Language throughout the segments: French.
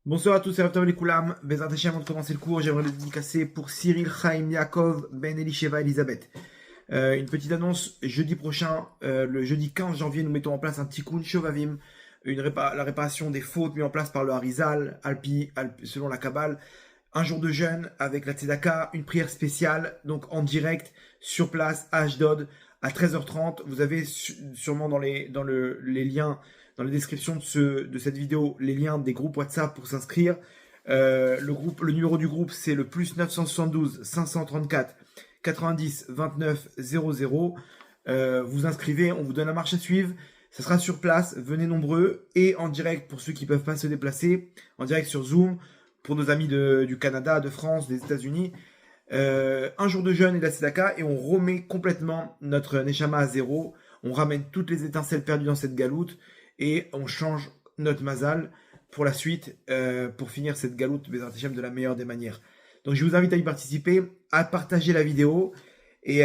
Bonsoir à tous, c'est Raphaël Koulam. Bezrat Hashem, avant de commencer le cours, j'aimerais le dédicacer pour Cyril, Chaim, Yaakov, Ben Elisheva, Elisabeth. Une petite annonce, jeudi prochain, le jeudi 15 janvier, nous mettons en place un tikkun shovavim, la réparation des fautes mises en place par le Harizal, selon la Kabbale, un jour de jeûne avec la Tzedaka, une prière spéciale, donc en direct, sur place, à Ashdod, à 13h30. Vous avez sûrement dans les liens, dans les descriptions de cette vidéo, les liens des groupes WhatsApp pour s'inscrire. Le numéro du groupe, c'est le plus 972 534 90 29 00. Vous inscrivez, on vous donne la marche à suivre. Ça sera sur place, venez nombreux et en direct pour ceux qui ne peuvent pas se déplacer, en direct sur Zoom, pour nos amis du Canada, de France, des États-Unis. Un jour de jeûne et de la tzedaka et on remet complètement notre neshama à zéro. On ramène toutes les étincelles perdues dans cette galoute et on change notre mazal pour la suite, pour finir cette galoute Bezrat Hashem de la meilleure des manières. Donc je vous invite à y participer, à partager la vidéo et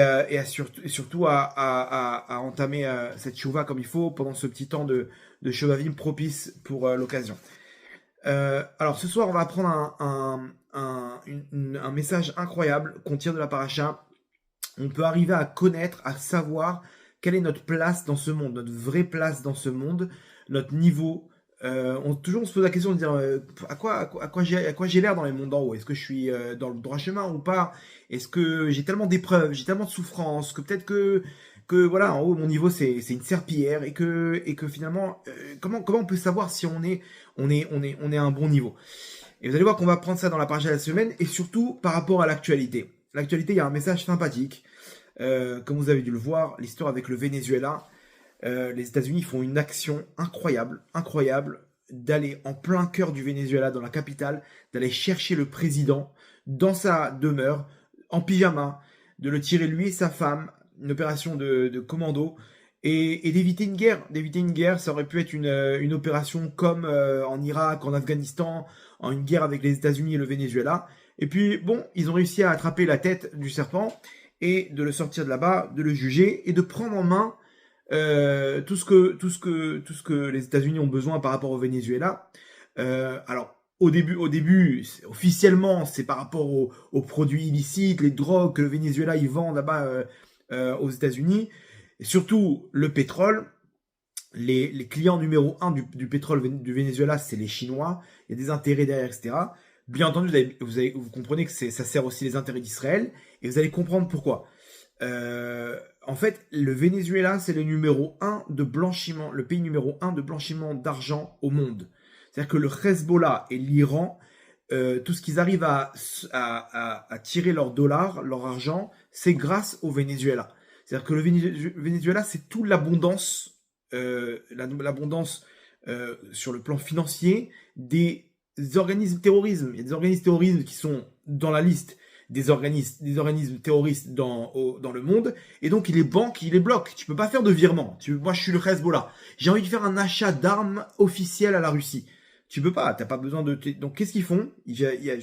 surtout à entamer cette chouva comme il faut pendant ce petit temps de shovavim propice pour l'occasion. Alors ce soir on va apprendre un message incroyable qu'on tire de la paracha. On peut arriver à connaître, à savoir quelle est notre place dans ce monde, notre vraie place dans ce monde, notre niveau. On se pose la question de dire à quoi j'ai l'air dans les mondes d'en haut. Est-ce que je suis dans le droit chemin ou pas? Est-ce que j'ai tellement d'épreuves, j'ai tellement de souffrances que peut-être que voilà, en haut mon niveau c'est une serpillière et que finalement comment on peut savoir si on est à un bon niveau? Et vous allez voir qu'on va prendre ça dans la paracha de la semaine et surtout par rapport à l'actualité. L'actualité, il y a un message sympathique. Comme vous avez dû le voir, l'histoire avec le Venezuela. Les États-Unis font une action incroyable, d'aller en plein cœur du Venezuela, dans la capitale, d'aller chercher le président dans sa demeure, en pyjama, de le tirer lui et sa femme, une opération de commando, et d'éviter une guerre. D'éviter une guerre, ça aurait pu être une opération comme en Irak, en Afghanistan, en une guerre avec les États-Unis et le Venezuela. Et puis, bon, ils ont réussi à attraper la tête du serpent et de le sortir de là-bas, de le juger et de prendre en main tout ce que les États-Unis ont besoin par rapport au Venezuela. Alors, au début, officiellement, c'est par rapport aux produits illicites, les drogues que le Venezuela y vend là-bas aux États-Unis, et surtout le pétrole. Les clients numéro 1 du pétrole du Venezuela, c'est les Chinois. Il y a des intérêts derrière, etc. Bien entendu, vous comprenez que ça sert aussi les intérêts d'Israël, et vous allez comprendre pourquoi. En fait, le Venezuela, c'est le numéro 1 de blanchiment, le pays numéro 1 de blanchiment d'argent au monde. C'est-à-dire que le Hezbollah et l'Iran, tout ce qu'ils arrivent à tirer leurs dollars, leur argent, c'est grâce au Venezuela. C'est-à-dire que le Venezuela, c'est toute l'abondance, l'abondance sur le plan financier des organismes terrorisme. Il y a des organismes terroristes qui sont dans la liste des organismes terroristes dans le monde, et donc il les banque, il les bloque. Tu peux pas faire de virement. Moi, je suis le Hezbollah. J'ai envie de faire un achat d'armes officiel à la Russie. Tu peux pas, t'as pas besoin de... Donc qu'est-ce qu'ils font? Ils avaient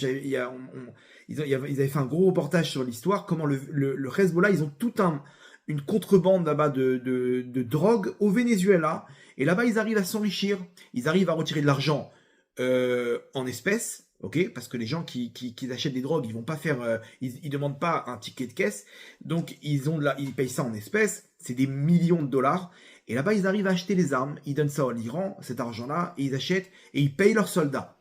fait un gros reportage sur l'histoire, comment le Hezbollah, ils ont une contrebande là-bas de drogue au Venezuela, et là-bas ils arrivent à s'enrichir, ils arrivent à retirer de l'argent en espèces, ok, parce que les gens qui achètent des drogues, ils vont pas faire, ils demandent pas un ticket de caisse, donc ils payent ça en espèces, c'est des millions de dollars, et là-bas ils arrivent à acheter les armes, ils donnent ça à l'Iran, cet argent-là, et ils achètent et ils payent leurs soldats.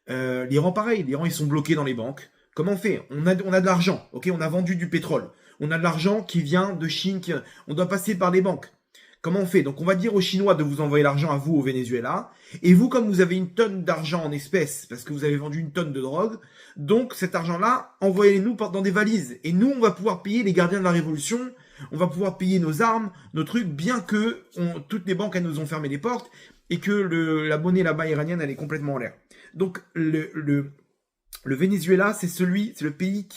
L'Iran pareil, l'Iran ils sont bloqués dans les banques. Comment on fait? On a de l'argent, ok, on a vendu du pétrole, on a de l'argent qui vient de Chine, on doit passer par les banques. Comment on fait? Donc on va dire aux Chinois de vous envoyer l'argent à vous au Venezuela, et vous, comme vous avez une tonne d'argent en espèces, parce que vous avez vendu une tonne de drogue, donc cet argent-là, envoyez-nous dans des valises, et nous on va pouvoir payer les gardiens de la révolution, on va pouvoir payer nos armes, nos trucs, bien que toutes les banques elles nous ont fermé les portes, et que la monnaie là-bas iranienne elle est complètement en l'air. Donc le Venezuela, c'est le pays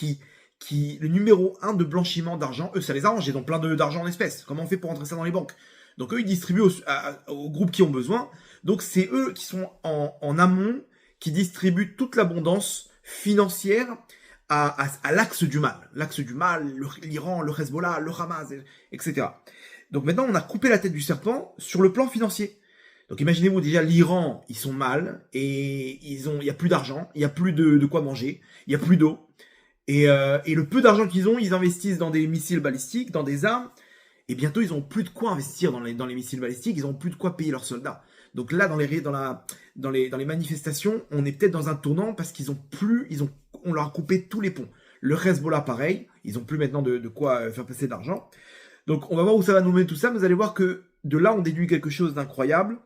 le numéro 1 de blanchiment d'argent. Eux, ça les arrange, ils ont plein d'argent en espèces. Comment on fait pour rentrer ça dans les banques? Donc eux, ils distribuent aux groupes qui ont besoin. Donc c'est eux qui sont en amont, qui distribuent toute l'abondance financière à l'axe du mal. L'axe du mal, l'Iran, le Hezbollah, le Hamas, etc. Donc maintenant, on a coupé la tête du serpent sur le plan financier. Donc imaginez-vous déjà l'Iran, ils sont mal et il y a plus d'argent, il y a plus de quoi manger, il y a plus d'eau et le peu d'argent qu'ils ont, ils investissent dans des missiles balistiques, dans des armes et bientôt ils ont plus de quoi investir dans les missiles balistiques, ils ont plus de quoi payer leurs soldats. Donc là dans les manifestations, on est peut-être dans un tournant parce on leur a coupé tous les ponts. Le Hezbollah pareil, ils ont plus maintenant de quoi faire passer de l'argent. Donc on va voir où ça va nous mener tout ça, mais vous allez voir que de là on déduit quelque chose d'incroyable.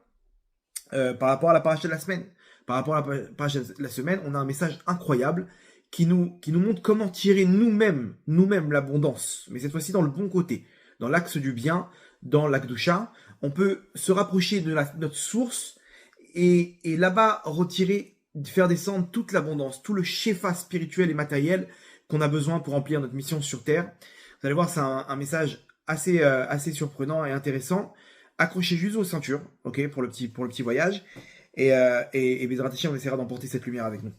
Par rapport à la paracha de la semaine. Par rapport à la paracha de la semaine, on a un message incroyable qui nous montre comment tirer nous-mêmes l'abondance, mais cette fois-ci dans le bon côté, dans l'axe du bien, dans l'akdusha. On peut se rapprocher de notre source et là-bas retirer, faire descendre toute l'abondance, tout le shefa spirituel et matériel qu'on a besoin pour remplir notre mission sur Terre. Vous allez voir, c'est un message assez surprenant et intéressant. Accrochez juste vos ceintures, ok, pour le petit voyage. Et Bezrat Hashem, on essaiera d'emporter cette lumière avec nous.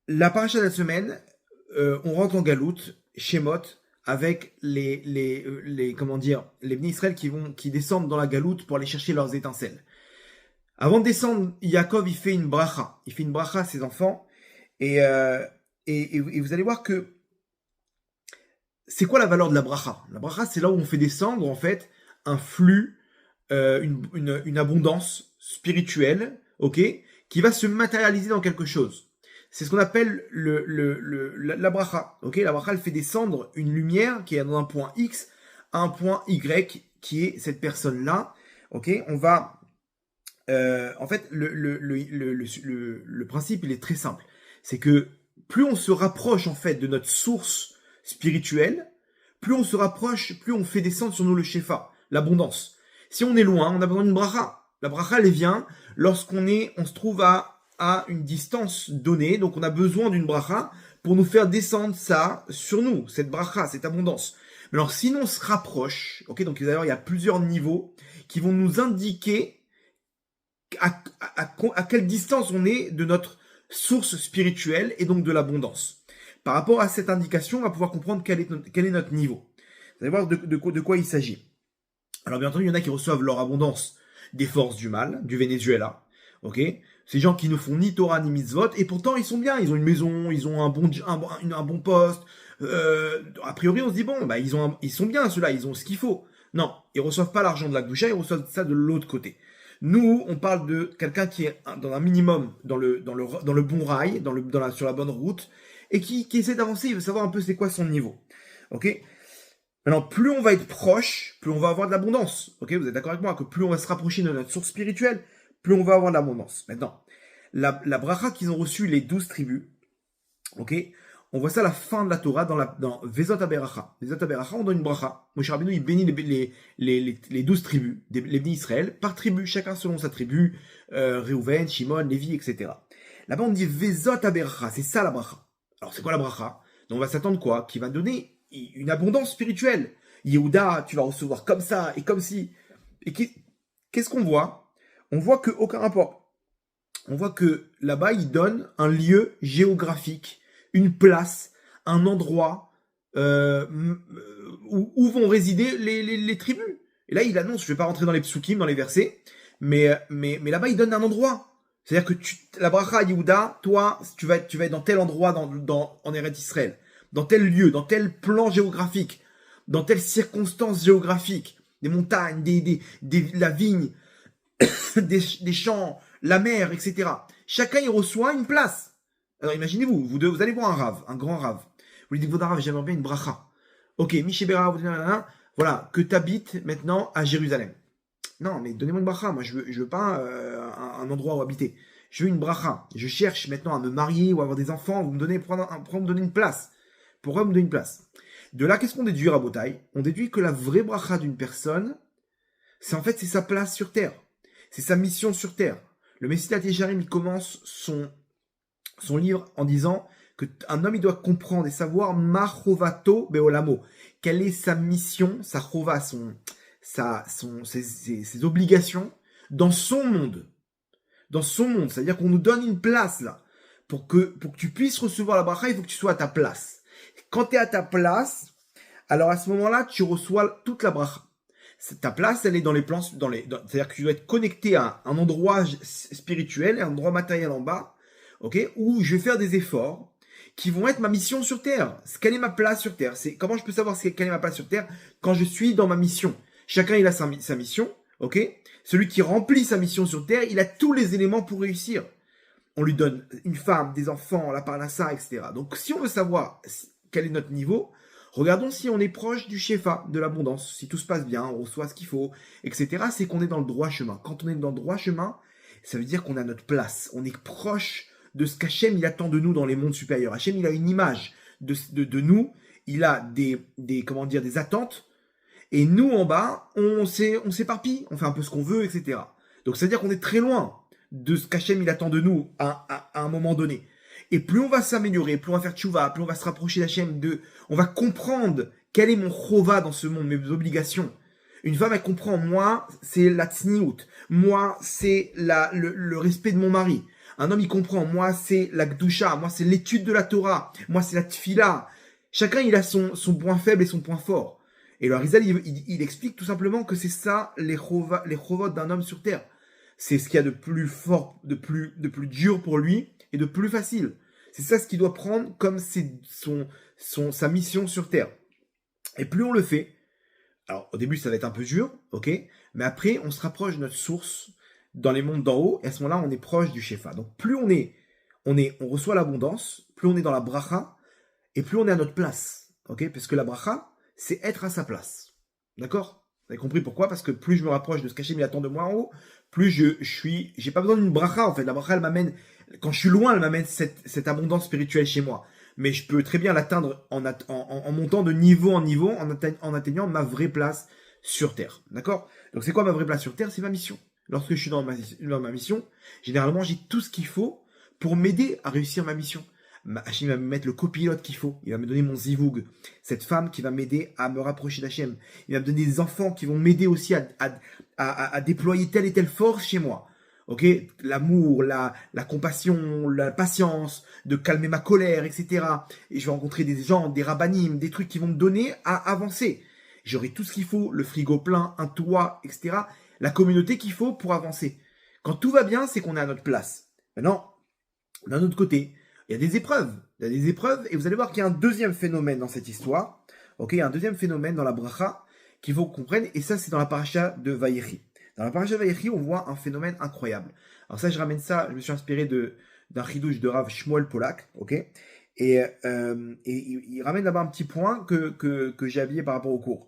La paracha de la semaine, on rentre en galoute, Shemot, avec les comment dire, les Bnei Israël qui descendent dans la galoute pour aller chercher leurs étincelles. Avant de descendre, Yaakov, il fait une bracha. Il fait une bracha à ses enfants. Et vous allez voir que c'est quoi la valeur de la bracha? La bracha, c'est là où on fait descendre, en fait, un flux, une abondance spirituelle, ok, qui va se matérialiser dans quelque chose. C'est ce qu'on appelle la bracha, ok. La bracha, elle fait descendre une lumière qui est dans un point X à un point Y, qui est cette personne-là, ok. On va, en fait, le principe, il est très simple. C'est que plus on se rapproche, en fait, de notre source spirituel, plus on se rapproche, plus on fait descendre sur nous le shefa, l'abondance. Si on est loin, on a besoin d'une bracha. La bracha, elle vient lorsqu'on se trouve à une distance donnée, donc on a besoin d'une bracha pour nous faire descendre ça sur nous, cette bracha, cette abondance. Alors, si on se rapproche, ok, donc d'ailleurs, il y a plusieurs niveaux qui vont nous indiquer à quelle distance on est de notre source spirituelle et donc de l'abondance. Par rapport à cette indication, on va pouvoir comprendre quel est notre niveau. Vous allez voir de quoi il s'agit. Alors bien entendu, il y en a qui reçoivent leur abondance des forces du mal, du Venezuela. Ok, ces gens qui ne font ni Torah ni mitzvot, et pourtant ils sont bien, ils ont une maison, ils ont un bon poste. A priori, on se dit bon, bah ils sont bien ceux-là, ils ont ce qu'il faut. Non, ils reçoivent pas l'argent de la Gdusha, ils reçoivent ça de l'autre côté. Nous, on parle de quelqu'un qui est dans un minimum dans le bon rail, sur la bonne route, et qui essaie d'avancer, il veut savoir un peu c'est quoi son niveau. Ok. Maintenant, plus on va être proche, plus on va avoir de l'abondance. Ok, vous êtes d'accord avec moi que plus on va se rapprocher de notre source spirituelle, plus on va avoir de l'abondance. Maintenant, la bracha qu'ils ont reçue les 12 tribus, ok, on voit ça à la fin de la Torah dans Vezot HaBeracha. Vezot HaBeracha, on donne une bracha. Moshe Rabbeinu, il bénit les 12 tribus, les Bnei Israël, par tribu, chacun selon sa tribu, Reuven, Shimon, Lévi, etc. Là-bas, on dit Vezot HaBeracha, c'est ça la bracha. Alors, c'est quoi la bracha? Donc, on va s'attendre quoi? Qui va donner une abondance spirituelle. Yehuda, tu vas recevoir comme ça et comme si. Et qu'est-ce qu'on voit? On voit que aucun rapport. On voit que là-bas, il donne un lieu géographique, une place, un endroit où vont résider les tribus. Et là, il annonce, je ne vais pas rentrer dans les psukim, dans les versets, mais là-bas, il donne un endroit. C'est-à-dire que la bracha Yehuda, toi, tu vas être dans tel endroit en Eretz Israël, dans tel lieu, dans tel plan géographique, dans telle circonstance géographique, des montagnes, la vigne, des champs, la mer, etc. Chacun y reçoit une place. Alors imaginez-vous, vous allez voir un grand rave. Vous lui dites, votre rave, j'aimerais bien une bracha. Ok, Mishébera, voilà, que tu habites maintenant à Jérusalem. Non, mais donnez-moi une bracha. Moi, je veux pas un endroit où habiter. Je veux une bracha. Je cherche maintenant à me marier ou à avoir des enfants. Vous me donnez, pour me donner une place. Pourquoi me donner une place? De là, qu'est-ce qu'on déduit, Rabotai? On déduit que la vraie bracha d'une personne, c'est sa place sur terre. C'est sa mission sur terre. Le Messilat Yesharim, il commence son livre en disant qu'un homme, il doit comprendre et savoir ma chovato beolamo. Quelle est sa mission, sa chova, ses obligations dans son monde. Dans son monde. C'est-à-dire qu'on nous donne une place là. Pour que tu puisses recevoir la bracha, il faut que tu sois à ta place. Quand tu es à ta place, alors à ce moment-là, tu reçois toute la bracha. Ta place, elle est dans les plans, c'est-à-dire que tu dois être connecté à un endroit spirituel et un endroit matériel en bas, ok, où je vais faire des efforts qui vont être ma mission sur Terre. Quelle est ma place sur Terre? C'est comment je peux savoir quelle est ma place sur Terre quand je suis dans ma mission. Chacun il a sa mission, ok. Celui qui remplit sa mission sur Terre, il a tous les éléments pour réussir. On lui donne une femme, des enfants, la parnassa, etc. Donc si on veut savoir quel est notre niveau, regardons si on est proche du shefa, de l'abondance, si tout se passe bien, on reçoit ce qu'il faut, etc. C'est qu'on est dans le droit chemin. Quand on est dans le droit chemin, ça veut dire qu'on a notre place. On est proche de ce qu'Hachem il attend de nous dans les mondes supérieurs. Hachem il a une image de nous, il a des attentes, et nous en bas, on s'éparpille, on fait un peu ce qu'on veut, etc. Donc ça veut dire qu'on est très loin de ce qu'Hachem il attend de nous à un moment donné. Et plus on va s'améliorer, plus on va faire tchouva, plus on va se rapprocher d'Hachem, on va comprendre quel est mon chova dans ce monde, mes obligations. Une femme, elle comprend, moi, c'est la tsniout. Moi, c'est le respect de mon mari. Un homme, il comprend, moi, c'est la gdusha. Moi, c'est l'étude de la Torah. Moi, c'est la tfila. Chacun, il a son point faible et son point fort. Et le Harizal, il explique tout simplement que c'est ça, les chovot d'un homme sur terre. C'est ce qu'il y a de plus fort, de plus dur pour lui et de plus facile. C'est ça ce qu'il doit prendre comme sa mission sur terre. Et plus on le fait, alors au début ça va être un peu dur, ok, mais après on se rapproche de notre source dans les mondes d'en haut, et à ce moment-là on est proche du Shefa. Donc plus on reçoit l'abondance, plus on est dans la bracha, et plus on est à notre place, ok, parce que la bracha, c'est être à sa place, d'accord? Vous avez compris pourquoi? Parce que plus je me rapproche de ce qu'Hachem il attend de moi en haut, plus j'ai pas besoin d'une bracha en fait. La bracha elle m'amène, quand je suis loin, elle m'amène cette abondance spirituelle chez moi. Mais je peux très bien l'atteindre en montant de niveau en niveau, en atteignant ma vraie place sur Terre. D'accord? Donc c'est quoi ma vraie place sur Terre? C'est ma mission. Lorsque je suis dans ma mission, généralement j'ai tout ce qu'il faut pour m'aider à réussir ma mission. Hachem va me mettre le copilote qu'il faut. Il va me donner mon zivoug. Cette femme qui va m'aider à me rapprocher d'Hachem. Il va me donner des enfants qui vont m'aider aussi à déployer telle et telle force chez moi. Ok, l'amour, la compassion, la patience, de calmer ma colère, etc. Et je vais rencontrer des gens, des rabbinim, des trucs qui vont me donner à avancer. J'aurai tout ce qu'il faut, le frigo plein, un toit, etc. La communauté qu'il faut pour avancer. Quand tout va bien, c'est qu'on est à notre place. Maintenant, d'un autre côté, il y a des épreuves. Il y a des épreuves, et vous allez voir qu'il y a un deuxième phénomène dans cette histoire. Ok, il y a un deuxième phénomène dans la bracha qu'il faut qu'on comprenne, et ça, c'est dans la paracha de Vayechi. Dans la paracha Vayechi, on voit un phénomène incroyable. Alors ça, je ramène ça, je me suis inspiré d'un chidouche de Rav Shmuel Polak, ok, et il ramène là-bas un petit point que j'ai habillé par rapport au cours.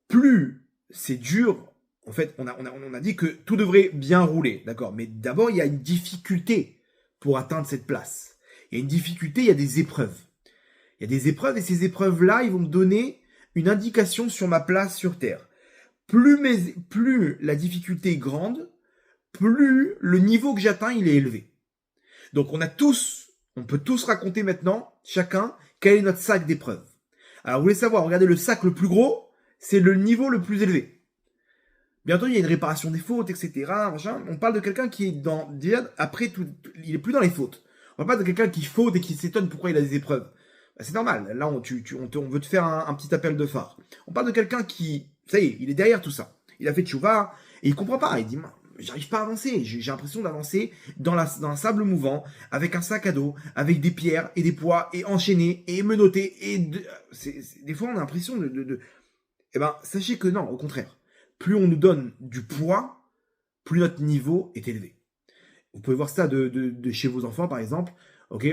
Plus c'est dur, en fait, on a dit que tout devrait bien rouler, d'accord, mais d'abord, il y a une difficulté pour atteindre cette place. Il y a une difficulté, il y a des épreuves. Il y a des épreuves, et ces épreuves-là, ils vont me donner une indication sur ma place sur Terre. Plus la difficulté est grande, plus le niveau que j'atteins, il est élevé. Donc on peut tous raconter maintenant, chacun, quel est notre sac d'épreuves. Alors vous voulez savoir, regardez le sac le plus gros, c'est le niveau le plus élevé. Bien entendu, il y a une réparation des fautes, etc. Machin. On parle de quelqu'un qui est après tout, il est plus dans les fautes. On parle pas de quelqu'un qui faute et qui s'étonne pourquoi il a des épreuves. Bah, c'est normal. Là, on veut te faire un petit appel de phare. On parle de quelqu'un qui, ça y est, il est derrière tout ça. Il a fait tchouva et il comprend pas. Il dit, j'arrive pas à avancer. J'ai l'impression d'avancer dans un sable mouvant, avec un sac à dos, avec des pierres et des poids, et enchaîné, et menotté. Des fois, on a l'impression Eh ben, sachez que non, au contraire. Plus on nous donne du poids, plus notre niveau est élevé. Vous pouvez voir ça de chez vos enfants, par exemple. Ok.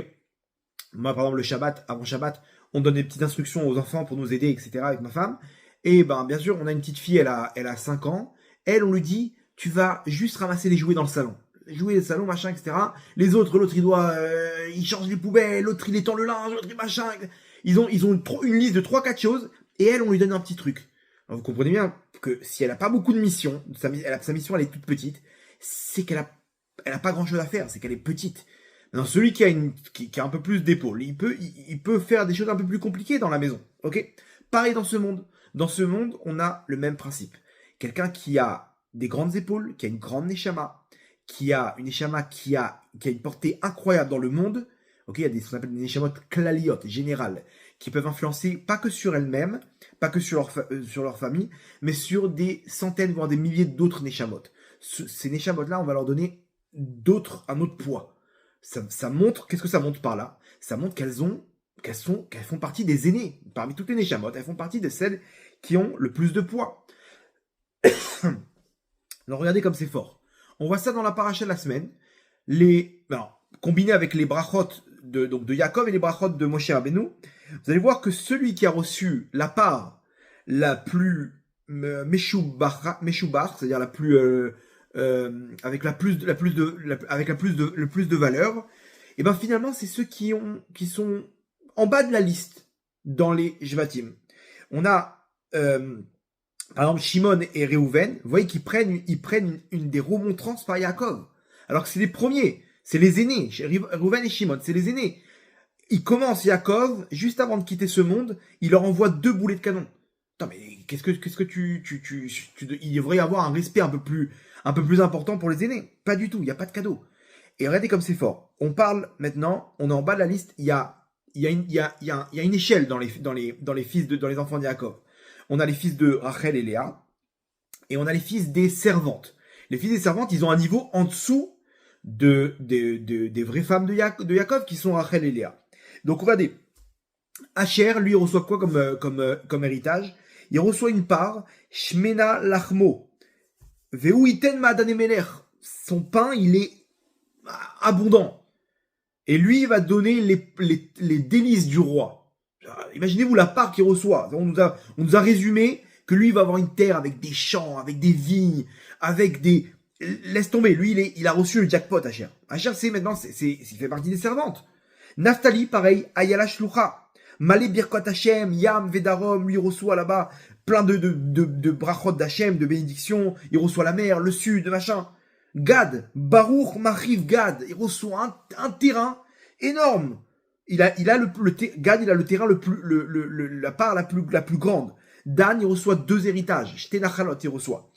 Moi, par exemple, le Shabbat, avant Shabbat, on donne des petites instructions aux enfants pour nous aider, etc. avec ma femme. Et ben, bien sûr, on a une petite fille, elle a 5 ans. Elle, on lui dit, tu vas juste ramasser les jouets dans le salon. Les jouets, le salon, machin, etc. Les autres, l'autre, il change les poubelles, l'autre, il étend le linge, l'autre, il machin. Ils ont une liste de 3-4 choses. Et elle, on lui donne un petit truc. Alors, vous comprenez bien que si elle n'a pas beaucoup de missions, sa mission, elle est toute petite, c'est qu'elle a pas grand chose à faire, c'est qu'elle est petite. Maintenant, celui qui a un peu plus d'épaule, il peut faire des choses un peu plus compliquées dans la maison. Ok? Pareil dans ce monde. Dans ce monde, on a le même principe. Quelqu'un qui a des grandes épaules, qui a une grande neshama, qui a une portée incroyable dans le monde. Ok? Il y a ce qu'on appelle des neshamot klaliot, générales, qui peuvent influencer pas que sur elles-mêmes, pas que sur leur famille, mais sur des centaines, voire des milliers d'autres Neshamot. Ces Neshamot-là, on va leur donner un autre poids. Ça montre, qu'est-ce que ça montre par là? Ça montre qu'elles font partie des aînés. Parmi toutes les Neshamot, elles font partie de celles qui ont le plus de poids. Alors regardez comme c'est fort. On voit ça dans la paracha de la semaine. Combiné avec les brachot de Yaakov et les brachot de Moshe Rabbeinu, vous allez voir que celui qui a reçu la part la plus meshubach, c'est-à-dire la plus avec le plus de valeur, et ben finalement c'est ceux qui sont en bas de la liste dans les Jvatim. On a par exemple Shimon et Reuven, vous voyez qu'ils prennent une des remontrances par Yaakov, alors que c'est les premiers, c'est les aînés, Reuven et Shimon, c'est les aînés. Il commence Yaakov, juste avant de quitter ce monde, il leur envoie 2 boulets de canon. Attends, mais qu'est-ce que il devrait y avoir un respect un peu plus important pour les aînés. Pas du tout, il n'y a pas de cadeau. Et regardez comme c'est fort. On parle maintenant, on est en bas de la liste, il y a une échelle dans les enfants de Yaakov. On a les fils de Rachel et Léa, et on a les fils des servantes. Les fils des servantes, ils ont un niveau en dessous des vraies femmes de Yaakov qui sont Rachel et Léa. Donc regardez, Asher, lui, reçoit quoi comme héritage? Il reçoit une part, Shmena Lachmo, Veu iten ma'adane melech. Son pain, il est abondant. Et lui, il va donner les délices du roi. Imaginez-vous la part qu'il reçoit. On nous a résumé que lui, il va avoir une terre avec des champs, avec des vignes, avec des... Laisse tomber, lui, il a reçu le jackpot, Asher. Asher, il fait partie des servantes. Naphtali, pareil, Ayala Shlucha. Malé Birkot Hashem, Yam, Vedarom, lui reçoit là-bas plein de brachot d'Hachem, de bénédictions. Il reçoit la mer, le sud, machin. Gad, Baruch, Machiv, Gad, il reçoit un terrain énorme. Gad, il a le terrain la part la plus grande. Dan, il reçoit 2 héritages. Shtenachalot, il reçoit.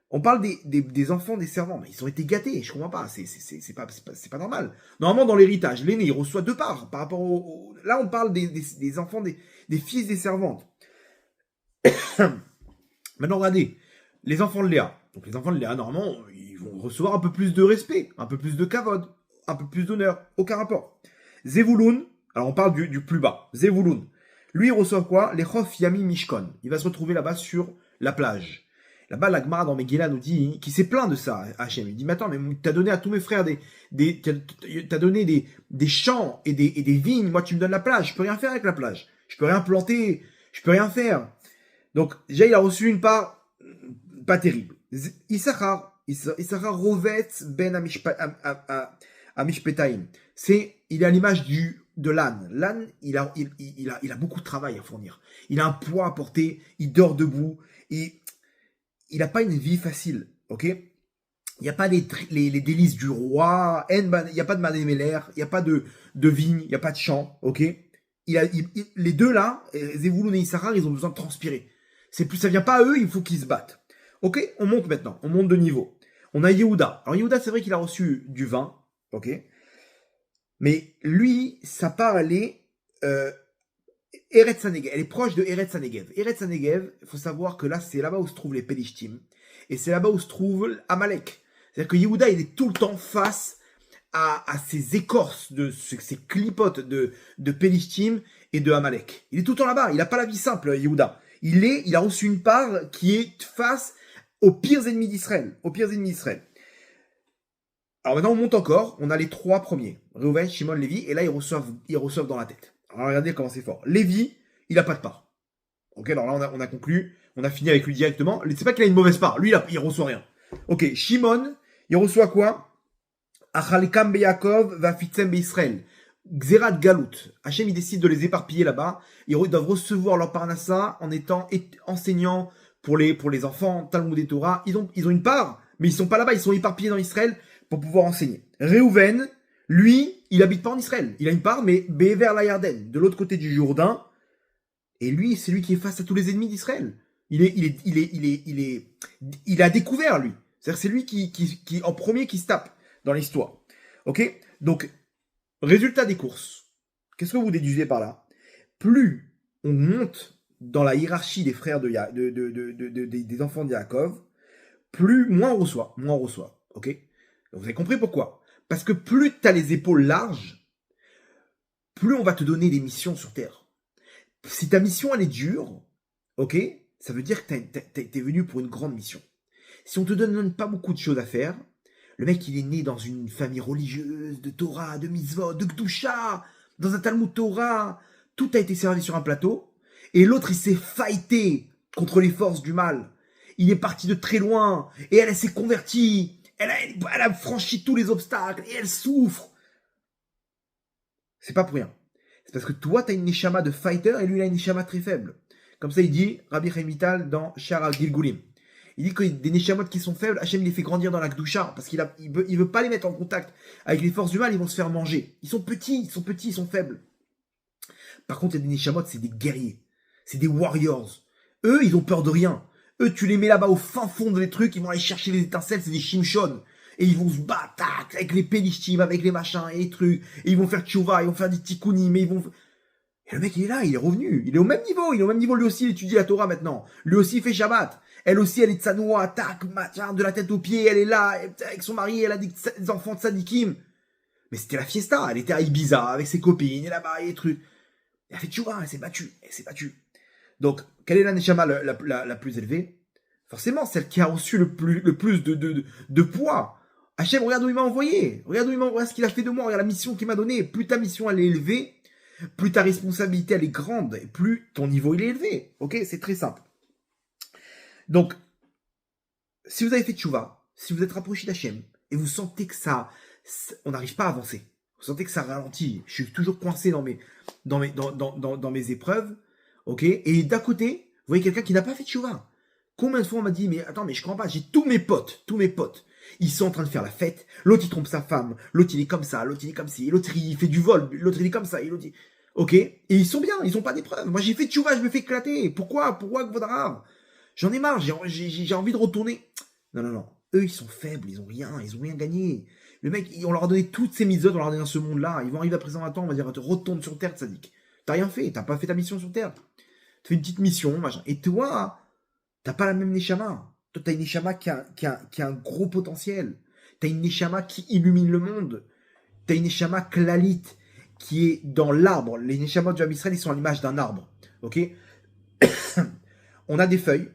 On parle des enfants des servants, mais ils ont été gâtés, je comprends pas, c'est pas normal. Normalement, dans l'héritage, l'aîné, il reçoit 2 parts par rapport là, on parle des enfants, des fils des servantes. Maintenant, regardez, les enfants de Léa. Donc, les enfants de Léa, normalement, ils vont recevoir un peu plus de respect, un peu plus de kavod, un peu plus d'honneur, aucun rapport. Zevulun, alors on parle du plus bas, Zevulun. Lui, il reçoit quoi? Les Chof Yami Mishkon. Il va se retrouver là-bas sur la plage. Là-bas, la Gemara dans Megillah nous dit qu'il s'est plaint de ça, Hachem. Il dit, mais attends, mais t'as donné à tous mes frères t'as donné des champs et des vignes. Moi, tu me donnes la plage. Je peux rien faire avec la plage. Je peux rien planter. Je peux rien faire. Donc, déjà, il a reçu une part pas terrible. Issachar Rovetz ben Amishpetaim. Il est à l'image de l'âne. L'âne, il a beaucoup de travail à fournir. Il a un poids à porter. Il dort debout. Il n'a pas une vie facile, ok? Il n'y a pas les délices du roi, il n'y a pas de Madéméler, il n'y a pas de vigne, il n'y a pas de champ, ok? Les deux là, Zevulun et Issachar, ils ont besoin de transpirer. Ça vient pas à eux, il faut qu'ils se battent. Ok? On monte maintenant, on monte de niveau. On a Yehuda. Alors Yehuda, c'est vrai qu'il a reçu du vin, ok? Mais lui, sa part, elle est Eretz Hanegev, elle est proche de Eretz Hanegev. Eretz Hanegev, il faut savoir que là, c'est là-bas où se trouvent les Pelishtim. Et c'est là-bas où se trouve Amalek. C'est-à-dire que Yehuda, il est tout le temps face à ces écorces, ces clipotes de Pelishtim et de Amalek. Il est tout le temps là-bas. Il n'a pas la vie simple, Yehuda. Il a reçu une part qui est face aux pires ennemis d'Israël. Alors maintenant, on monte encore. On a les 3 premiers. Reuven, Shimon, Lévi. Et là, ils reçoivent dans la tête. Alors regardez comment c'est fort. Lévi, il n'a pas de part. Ok, alors là on a conclu, on a fini avec lui directement. C'est pas qu'il a une mauvaise part, lui il reçoit rien. Ok, Shimon, il reçoit quoi? Achalkam beyakov vafitzem beIsraël. Xerat Galout. Hachem il décide de les éparpiller là-bas. Ils doivent recevoir leur parnassa en étant enseignants pour les enfants, Talmud et Torah. Ils ont une part, mais ils sont pas là-bas, ils sont éparpillés dans Israël pour pouvoir enseigner. Reuven, lui, il habite pas en Israël. Il a une part, mais Be'ever la Yarden, de l'autre côté du Jourdain. Et lui, c'est lui qui est face à tous les ennemis d'Israël. Il a découvert, lui. C'est-à-dire, c'est lui qui en premier qui se tape dans l'histoire. Ok? Donc, résultat des courses. Qu'est-ce que vous déduisez par là? plus on monte dans la hiérarchie des frères des enfants de Yaakov, moins on reçoit, ok? Donc vous avez compris pourquoi? Parce que plus tu as les épaules larges, plus on va te donner des missions sur Terre. Si ta mission, elle est dure, ok? Ça veut dire que t'es venu pour une grande mission. Si on te donne pas beaucoup de choses à faire, le mec, il est né dans une famille religieuse, de Torah, de mitzvot, de Gdusha, dans un Talmud Torah, tout a été servi sur un plateau, et l'autre, il s'est fighté contre les forces du mal. Il est parti de très loin, et elle s'est convertie, elle a franchi tous les obstacles, et elle souffre. C'est pas pour rien. C'est parce que toi, tu as une neshama de fighter, et lui, il a une neshama très faible. Comme ça, il dit, Rabbi Chaim Vital, dans Shara Gilgulim. Il dit que des neshamot qui sont faibles, Hachem les fait grandir dans la Kedusha, parce qu'il veut pas les mettre en contact avec les forces du mal, ils vont se faire manger. Ils sont petits, ils sont faibles. Par contre, il y a des neshamot, c'est des guerriers. C'est des warriors. Eux, ils ont peur de rien. Eux, tu les mets là-bas au fin fond de les trucs, ils vont aller chercher les étincelles, c'est des shimshon. Et ils vont se battre avec les pélichtim, avec les machins et les trucs. Et ils vont faire tchouva, ils vont faire des tikkunim, mais ils vont... Et le mec, il est là, il est revenu. Il est au même niveau, lui aussi, il étudie la Torah maintenant. Lui aussi, il fait Shabbat. Elle aussi, elle est tsanoua, tac, de la tête aux pieds, elle est là, avec son mari, elle a des enfants de sadikim. Mais c'était la fiesta, elle était à Ibiza, avec ses copines, et là-bas, et les trucs. Elle a fait tchouva, elle s'est battue. Donc, quelle est la neshama la plus élevée? Forcément, celle qui a reçu le plus de poids. Hachem, regarde où il m'a envoyé. Regarde ce qu'il a fait de moi, regarde la mission qu'il m'a donnée. Plus ta mission, elle est élevée, plus ta responsabilité, elle est grande, et plus ton niveau, il est élevé. Ok? C'est très simple. Donc, si vous avez fait tchouva, si vous êtes rapproché d'Hachem, et vous sentez que on n'arrive pas à avancer, vous sentez que ça ralentit, je suis toujours coincé dans mes épreuves, ok? Et d'à côté, vous voyez quelqu'un qui n'a pas fait tchouva. Combien de fois on m'a dit, mais attends, mais je comprends pas, j'ai tous mes potes, ils sont en train de faire la fête, l'autre il trompe sa femme, l'autre il est comme ça, l'autre il est comme ci, l'autre il fait du vol, l'autre il est comme ça, et l'autre il... Ok? Et ils sont bien, ils ont pas d'épreuves. Moi j'ai fait tchouva, je me fais éclater. Pourquoi Gvodrav? J'en ai marre, j'ai envie de retourner. Non. Eux, ils sont faibles, ils ont rien gagné. Le mec, on leur a donné toutes ces mises, on leur a donné dans ce monde-là. Ils vont arriver à présent à temps, on va dire, retourne sur Terre, sadique. T'as rien fait, t'as pas fait ta mission sur Terre. Tu fais une petite mission, machin. Et toi, t'as pas la même neshama. Toi, t'as une neshama qui a un gros potentiel. T'as une neshama qui illumine le monde. T'as une neshama klalit qui est dans l'arbre. Les neshamot du Ham Israël, ils sont à l'image d'un arbre. Ok? On a des feuilles.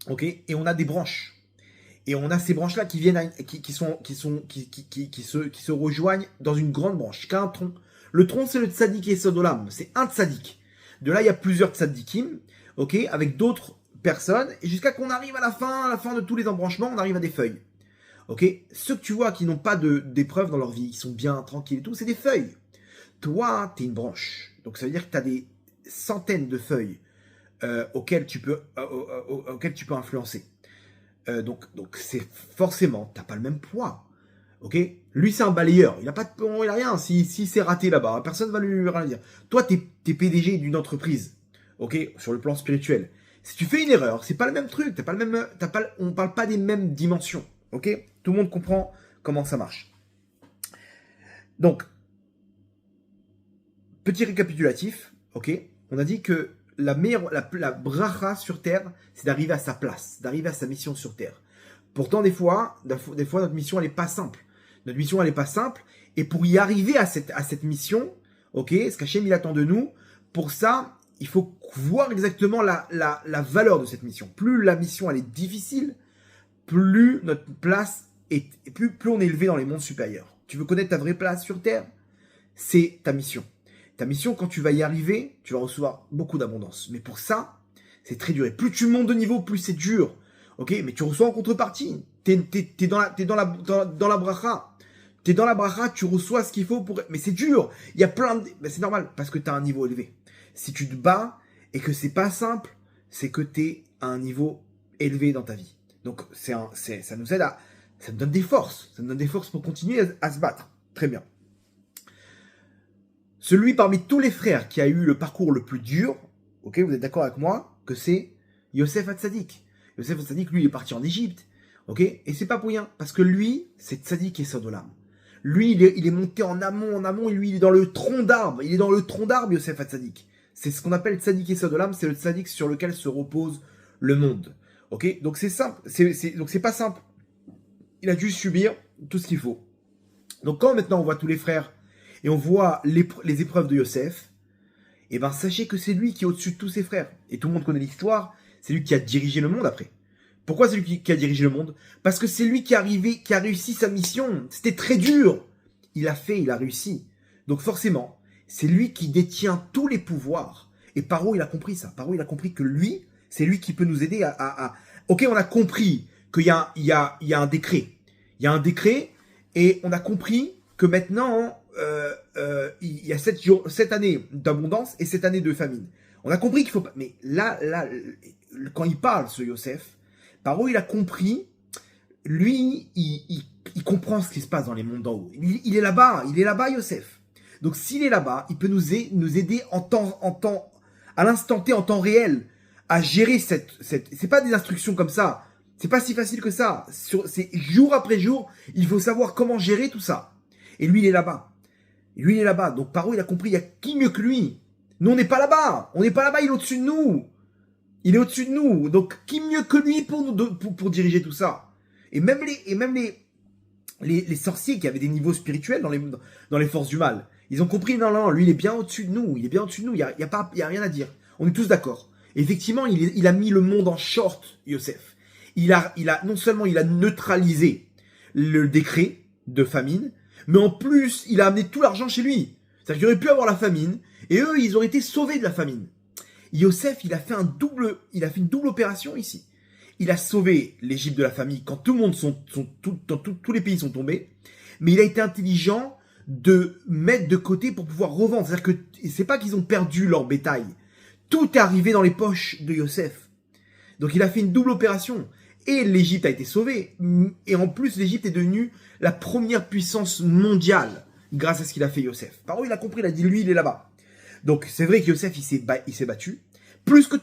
Ok, et on a des branches, et on a ces branches-là qui viennent, qui se rejoignent dans une grande branche, qui a un tronc. Le tronc, c'est le tzaddik et sodolam, c'est un tzaddik. De là, il y a plusieurs tzaddikim, ok, avec d'autres personnes, et jusqu'à qu'on arrive à la fin de tous les embranchements, on arrive à des feuilles. Ok, ceux que tu vois qui n'ont pas d'épreuves dans leur vie, qui sont bien tranquilles et tout, c'est des feuilles. Toi, t'es une branche, donc ça veut dire que t'as des centaines de feuilles auquel tu peux influencer. Donc c'est forcément, t'as pas le même poids. Ok? Lui, c'est un balayeur. Il a pas de pont, il a rien. Si c'est raté là-bas, personne va lui rien dire. Toi, t'es PDG d'une entreprise. Ok? Sur le plan spirituel. Si tu fais une erreur, c'est pas le même truc. On parle pas des mêmes dimensions. Ok? Tout le monde comprend comment ça marche. Donc, petit récapitulatif. Ok? On a dit que la bracha sur Terre, c'est d'arriver à sa place, d'arriver à sa mission sur Terre. Pourtant, des fois, notre mission, elle n'est pas simple. Notre mission, elle n'est pas simple. Et pour y arriver à cette mission, ok, ce qu'Hachem, il attend de nous, pour ça, il faut voir exactement la valeur de cette mission. Plus la mission, elle est difficile, plus notre place plus on est élevé dans les mondes supérieurs. Tu veux connaître ta vraie place sur Terre? C'est ta mission. Ta mission, quand tu vas y arriver, tu vas recevoir beaucoup d'abondance. Mais pour ça, c'est très dur. Et plus tu montes de niveau, plus c'est dur. Ok, mais tu reçois en contrepartie. T'es dans la bracha. T'es dans la bracha, tu reçois ce qu'il faut pour... Mais c'est dur. Il y a plein de... Mais c'est normal, parce que t'as un niveau élevé. Si tu te bats et que c'est pas simple, c'est que t'es à un niveau élevé dans ta vie. Donc, ça nous aide à... Ça nous donne des forces. Ça nous donne des forces pour continuer à se battre. Très bien. Celui parmi tous les frères qui a eu le parcours le plus dur, ok, vous êtes d'accord avec moi, que c'est Yosef Hatzadik. Yosef Hatzadik, lui, il est parti en Égypte, ok, et c'est pas pour rien, parce que lui, c'est Tzadik et Sodolam. Lui, il est monté en amont, et lui, il est dans le tronc d'arbre, Yosef Hatzadik. C'est ce qu'on appelle Tzadik Yesod Olam, c'est le Tzadik sur lequel se repose le monde. Ok, donc c'est simple, donc c'est pas simple. Il a dû subir tout ce qu'il faut. Donc quand maintenant on voit tous les frères et on voit les épreuves de Yosef, eh ben sachez que c'est lui qui est au-dessus de tous ses frères. Et tout le monde connaît l'histoire, c'est lui qui a dirigé le monde après. Pourquoi c'est lui qui a dirigé le monde? Parce que c'est lui qui a réussi sa mission. C'était très dur. Il a réussi. Donc forcément, c'est lui qui détient tous les pouvoirs. Et Paro, il a compris ça. Paro, il a compris que lui, c'est lui qui peut nous aider à... Ok, on a compris qu'il y a un décret. Il y a un décret et on a compris que maintenant, il y a 7 années d'abondance et 7 années de famine. On a compris qu'il faut pas... Mais là, quand il parle, ce Yosef, Paro, il a compris, lui, il comprend ce qui se passe dans les mondes d'en haut. Il est là-bas, Yosef. Donc s'il est là-bas, il peut nous aider à l'instant T, en temps réel, à gérer c'est pas des instructions comme ça. C'est pas si facile que ça. C'est jour après jour, il faut savoir comment gérer tout ça. Et lui, il est là-bas. Donc Paro, il a compris, il y a qui mieux que lui? Nous, on n'est pas là-bas. Il est au-dessus de nous. Il est au-dessus de nous. Donc, qui mieux que lui pour diriger tout ça? Et même les sorciers qui avaient des niveaux spirituels dans les forces du mal, ils ont compris, non, lui, il est bien au-dessus de nous. Il n'y a rien à dire. On est tous d'accord. Effectivement, il a mis le monde en short, Yosef. Non seulement il a neutralisé le décret de famine, mais en plus, il a amené tout l'argent chez lui. C'est-à-dire qu'il aurait pu avoir la famine, et eux, ils auraient été sauvés de la famine. Yosef, il a fait une double opération ici. Il a sauvé l'Égypte de la famille quand tout le monde tous les pays sont tombés, mais il a été intelligent de mettre de côté pour pouvoir revendre. C'est-à-dire que c'est pas qu'ils ont perdu leur bétail. Tout est arrivé dans les poches de Yosef. Donc il a fait une double opération. Et l'Égypte a été sauvée. Et en plus, l'Égypte est devenue la première puissance mondiale grâce à ce qu'il a fait Yosef. Par où il a compris, il a dit, lui, il est là-bas. Donc c'est vrai que Yosef, il s'est battu. Plus que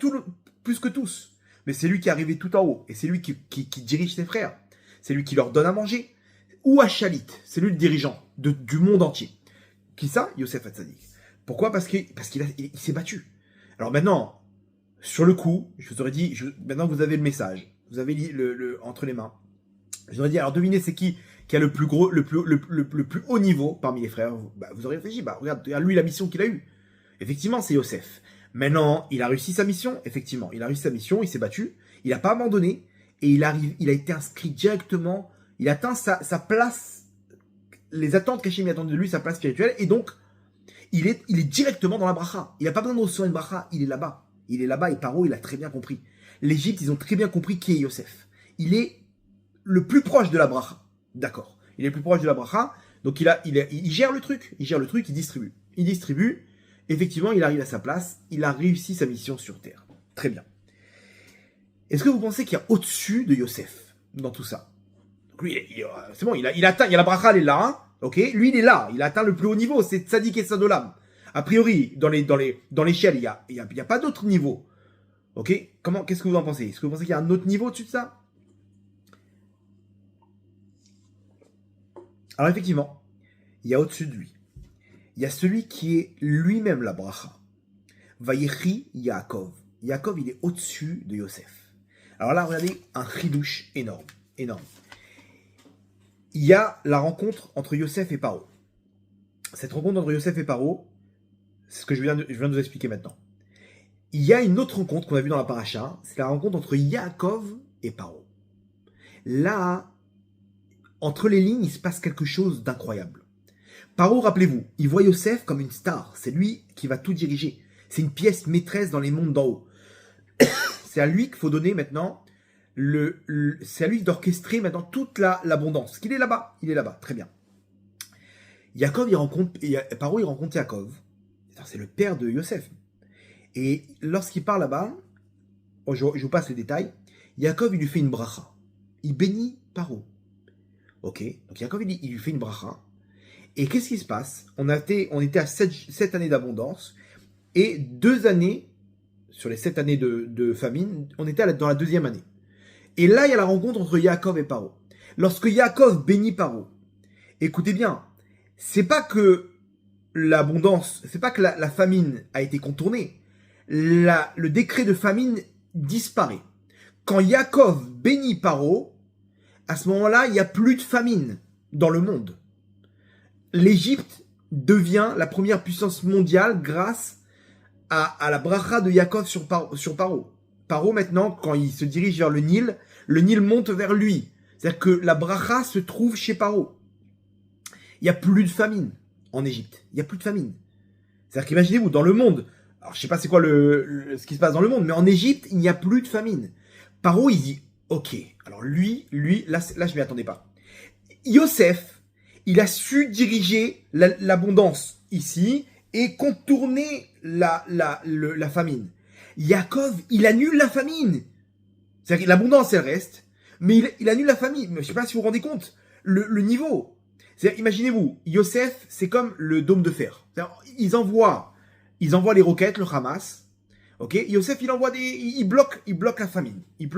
tous. Mais c'est lui qui est arrivé tout en haut. Et c'est lui qui dirige ses frères. C'est lui qui leur donne à manger. Ou à Chalit. C'est lui le dirigeant du monde entier. Qui ça? Yosef Hatzadik. Pourquoi? Parce qu'il s'est battu. Alors maintenant, sur le coup, je vous aurais dit, maintenant vous avez le message. Vous avez entre les mains. Je vous aurais dit, alors devinez c'est qui a le plus gros, le plus haut niveau parmi les frères. Vous aurez réfléchi, regarde lui la mission qu'il a eue. Effectivement, c'est Yosef. Maintenant, il a réussi sa mission. Effectivement, il a réussi sa mission, il s'est battu. Il n'a pas abandonné. Et il a été inscrit directement. Il atteint sa place. Les attentes qu'Hachem attendait de lui, sa place spirituelle. Et donc, il est directement dans la bracha. Il n'a pas besoin de recevoir une bracha. Il est là-bas. Et Paro, il a très bien compris. L'Égypte, ils ont très bien compris qui est Yosef. Il est le plus proche de la bracha. D'accord. Il est le plus proche de la bracha. Donc, il gère le truc. Il distribue. Effectivement, il arrive à sa place, il a réussi sa mission sur Terre. Très bien. Est-ce que vous pensez qu'il y a au-dessus de Yosef dans tout ça? Donc lui, c'est bon, il atteint, il y a la bracha, elle est là, hein, ok? Lui, il est là, il a atteint le plus haut niveau, c'est Tzadik et Sadolam. A priori, dans l'échelle, il y a pas d'autre niveau. Ok? Qu'est-ce que vous en pensez? Est-ce que vous pensez qu'il y a un autre niveau au-dessus de ça? Alors effectivement, il y a au-dessus de lui. Il y a celui qui est lui-même la bracha. Vayechi Yaakov. Yaakov, il est au-dessus de Yosef. Alors là, regardez, un chidouche énorme. Il y a la rencontre entre Yosef et Paro. Cette rencontre entre Yosef et Paro, c'est ce que je viens de vous expliquer maintenant. Il y a une autre rencontre qu'on a vue dans la paracha, c'est la rencontre entre Yaakov et Paro. Là, entre les lignes, il se passe quelque chose d'incroyable. Paro, rappelez-vous, il voit Yosef comme une star. C'est lui qui va tout diriger. C'est une pièce maîtresse dans les mondes d'en haut. C'est à lui qu'il faut donner maintenant c'est à lui d'orchestrer maintenant toute l'abondance. Qu'il est là-bas. Il est là-bas. Très bien. Paro, il rencontre Yaakov. C'est le père de Yosef. Et lorsqu'il part là-bas, je vous passe les détails, Yaakov, il lui fait une bracha. Il bénit Paro. Ok. Donc Yaakov, il lui fait une bracha. Et qu'est-ce qui se passe? On était à 7 années d'abondance et 2 années, sur les 7 années de famine, on était dans la 2e année. Et là, il y a la rencontre entre Yaakov et Paro. Lorsque Yaakov bénit Paro, écoutez bien, c'est pas que l'abondance, c'est pas que la famine a été contournée, le décret de famine disparaît. Quand Yaakov bénit Paro, à ce moment-là, il n'y a plus de famine dans le monde. L'Égypte devient la première puissance mondiale grâce à la bracha de Yaakov sur Paro. Paro, maintenant, quand il se dirige vers le Nil monte vers lui. C'est-à-dire que la bracha se trouve chez Paro. Il n'y a plus de famine en Égypte. Il n'y a plus de famine. C'est-à-dire qu'imaginez-vous, dans le monde, alors je ne sais pas c'est quoi ce qui se passe dans le monde, mais en Égypte, il n'y a plus de famine. Paro, il dit, ok, alors lui, là je m'y attendais pas. Yosef, il a su diriger l'abondance ici et contourner la famine. Yaakov, il annule la famine. C'est-à-dire que l'abondance, elle reste, mais il annule la famine. Je ne sais pas si vous vous rendez compte, le niveau. C'est-à-dire, imaginez-vous, Yosef, c'est comme le dôme de fer. Ils envoient les roquettes, le Hamas. Ok, Yosef, il bloque la famine. Il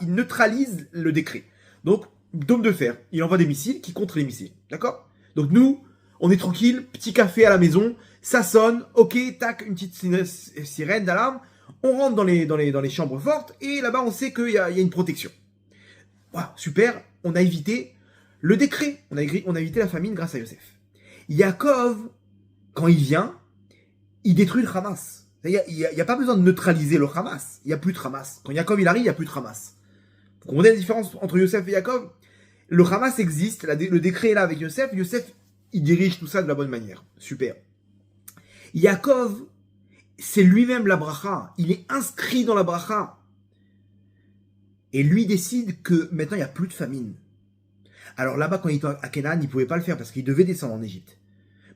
neutralise le décret. Donc, dôme de fer, il envoie des missiles qui contre les missiles. D'accord? Donc nous, on est tranquille, petit café à la maison, ça sonne, ok, tac, une petite sirène d'alarme, on rentre dans les chambres fortes, et là-bas, on sait qu'il y a une protection. Voilà, super, on a évité le décret, on a évité la famine grâce à Yosef. Yaakov, quand il vient, il détruit le Hamas. Il n'y a pas besoin de neutraliser le Hamas. Il n'y a plus de Hamas. Quand Yaakov il arrive, il n'y a plus de Hamas. Vous comprenez la différence entre Yosef et Yaakov? Le Hamas existe, le décret est là avec Yosef. Yosef, il dirige tout ça de la bonne manière. Super. Yaakov, c'est lui-même la bracha. Il est inscrit dans la bracha. Et lui décide que maintenant, il n'y a plus de famine. Alors là-bas, quand il était à Canaan, il ne pouvait pas le faire parce qu'il devait descendre en Égypte.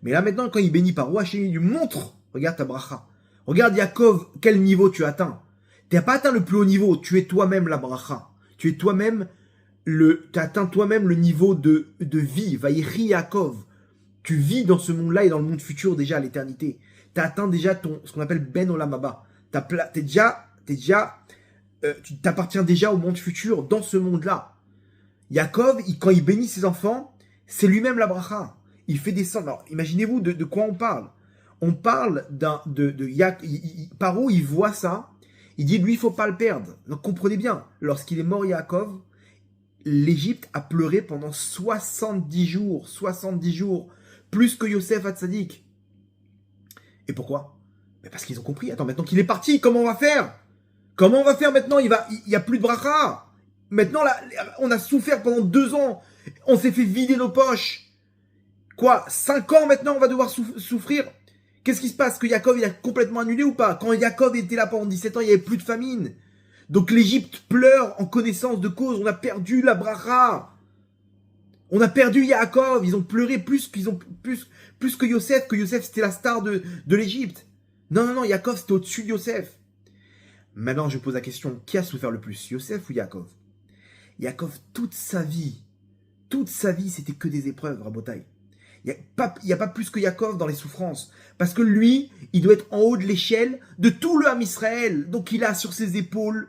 Mais là maintenant, quand il bénit Paro, Hachem lui montre, regarde ta bracha. Regarde Yaakov, quel niveau tu as atteint. Tu n'as pas atteint le plus haut niveau, tu es toi-même la bracha. Tu es toi-même, tu as atteint toi-même le niveau de vie. Vaïri Yaakov. Tu vis dans ce monde-là et dans le monde futur déjà à l'éternité. Tu as atteint déjà ce qu'on appelle Ben Olam Haba. Tu t'appartiens déjà au monde futur dans ce monde-là. Yaakov, quand il bénit ses enfants, c'est lui-même la bracha. Il fait descendre. Alors, imaginez-vous de quoi on parle. On parle Paro, il voit ça. Il dit, lui, il ne faut pas le perdre. Donc, comprenez bien. Lorsqu'il est mort, Yaakov, l'Égypte a pleuré pendant 70 jours. 70 jours. Plus que Yosef Hatzadik. Et pourquoi? Parce qu'ils ont compris. Attends, maintenant qu'il est parti, comment on va faire? Comment on va faire maintenant? Il n'y a plus de bracha. Maintenant, là, on a souffert pendant 2 ans. On s'est fait vider nos poches. Quoi? 5 ans maintenant, on va devoir souffrir? Qu'est-ce qui se passe? Que Yaakov, il a complètement annulé ou pas? Quand Yaakov était là pendant 17 ans, il n'y avait plus de famine. Donc l'Égypte pleure en connaissance de cause. On a perdu la bracha. On a perdu Yaakov. Ils ont pleuré plus que Yosef. Que Yosef, c'était la star de l'Égypte. Non, Yaakov, c'était au-dessus de Yosef. Maintenant, je pose la question. Qui a souffert le plus? Yosef ou Yaakov? Yaakov, toute sa vie, c'était que des épreuves, Rabotai. Il n'y a pas plus que Yaakov dans les souffrances. Parce que lui, il doit être en haut de l'échelle de tout le Ham Israël. Donc il a sur ses épaules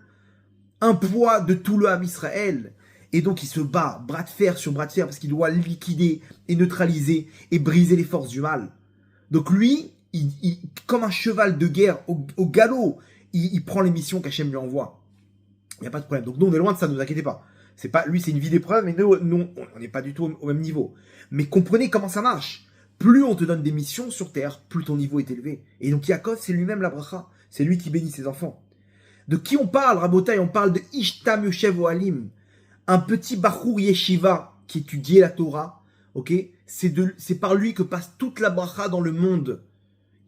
un poids de tout le Ham Israël. Et donc il se bat, bras de fer sur bras de fer, parce qu'il doit liquider et neutraliser et briser les forces du mal. Donc lui, comme un cheval de guerre au galop, il prend les missions qu'Hachem lui envoie. Il n'y a pas de problème. Donc nous, on est loin de ça, ne vous inquiétez pas. Lui, c'est une vie d'épreuve, mais nous, on n'est pas du tout au même niveau. Mais comprenez comment ça marche. Plus on te donne des missions sur terre, plus ton niveau est élevé. Et donc Yaakov, c'est lui-même la bracha. C'est lui qui bénit ses enfants. De qui on parle, Rabotai? On parle de Ishtam Yoshev Ohalim, un petit Bachour Yeshiva qui étudiait la Torah. Ok, c'est par lui que passe toute la bracha dans le monde.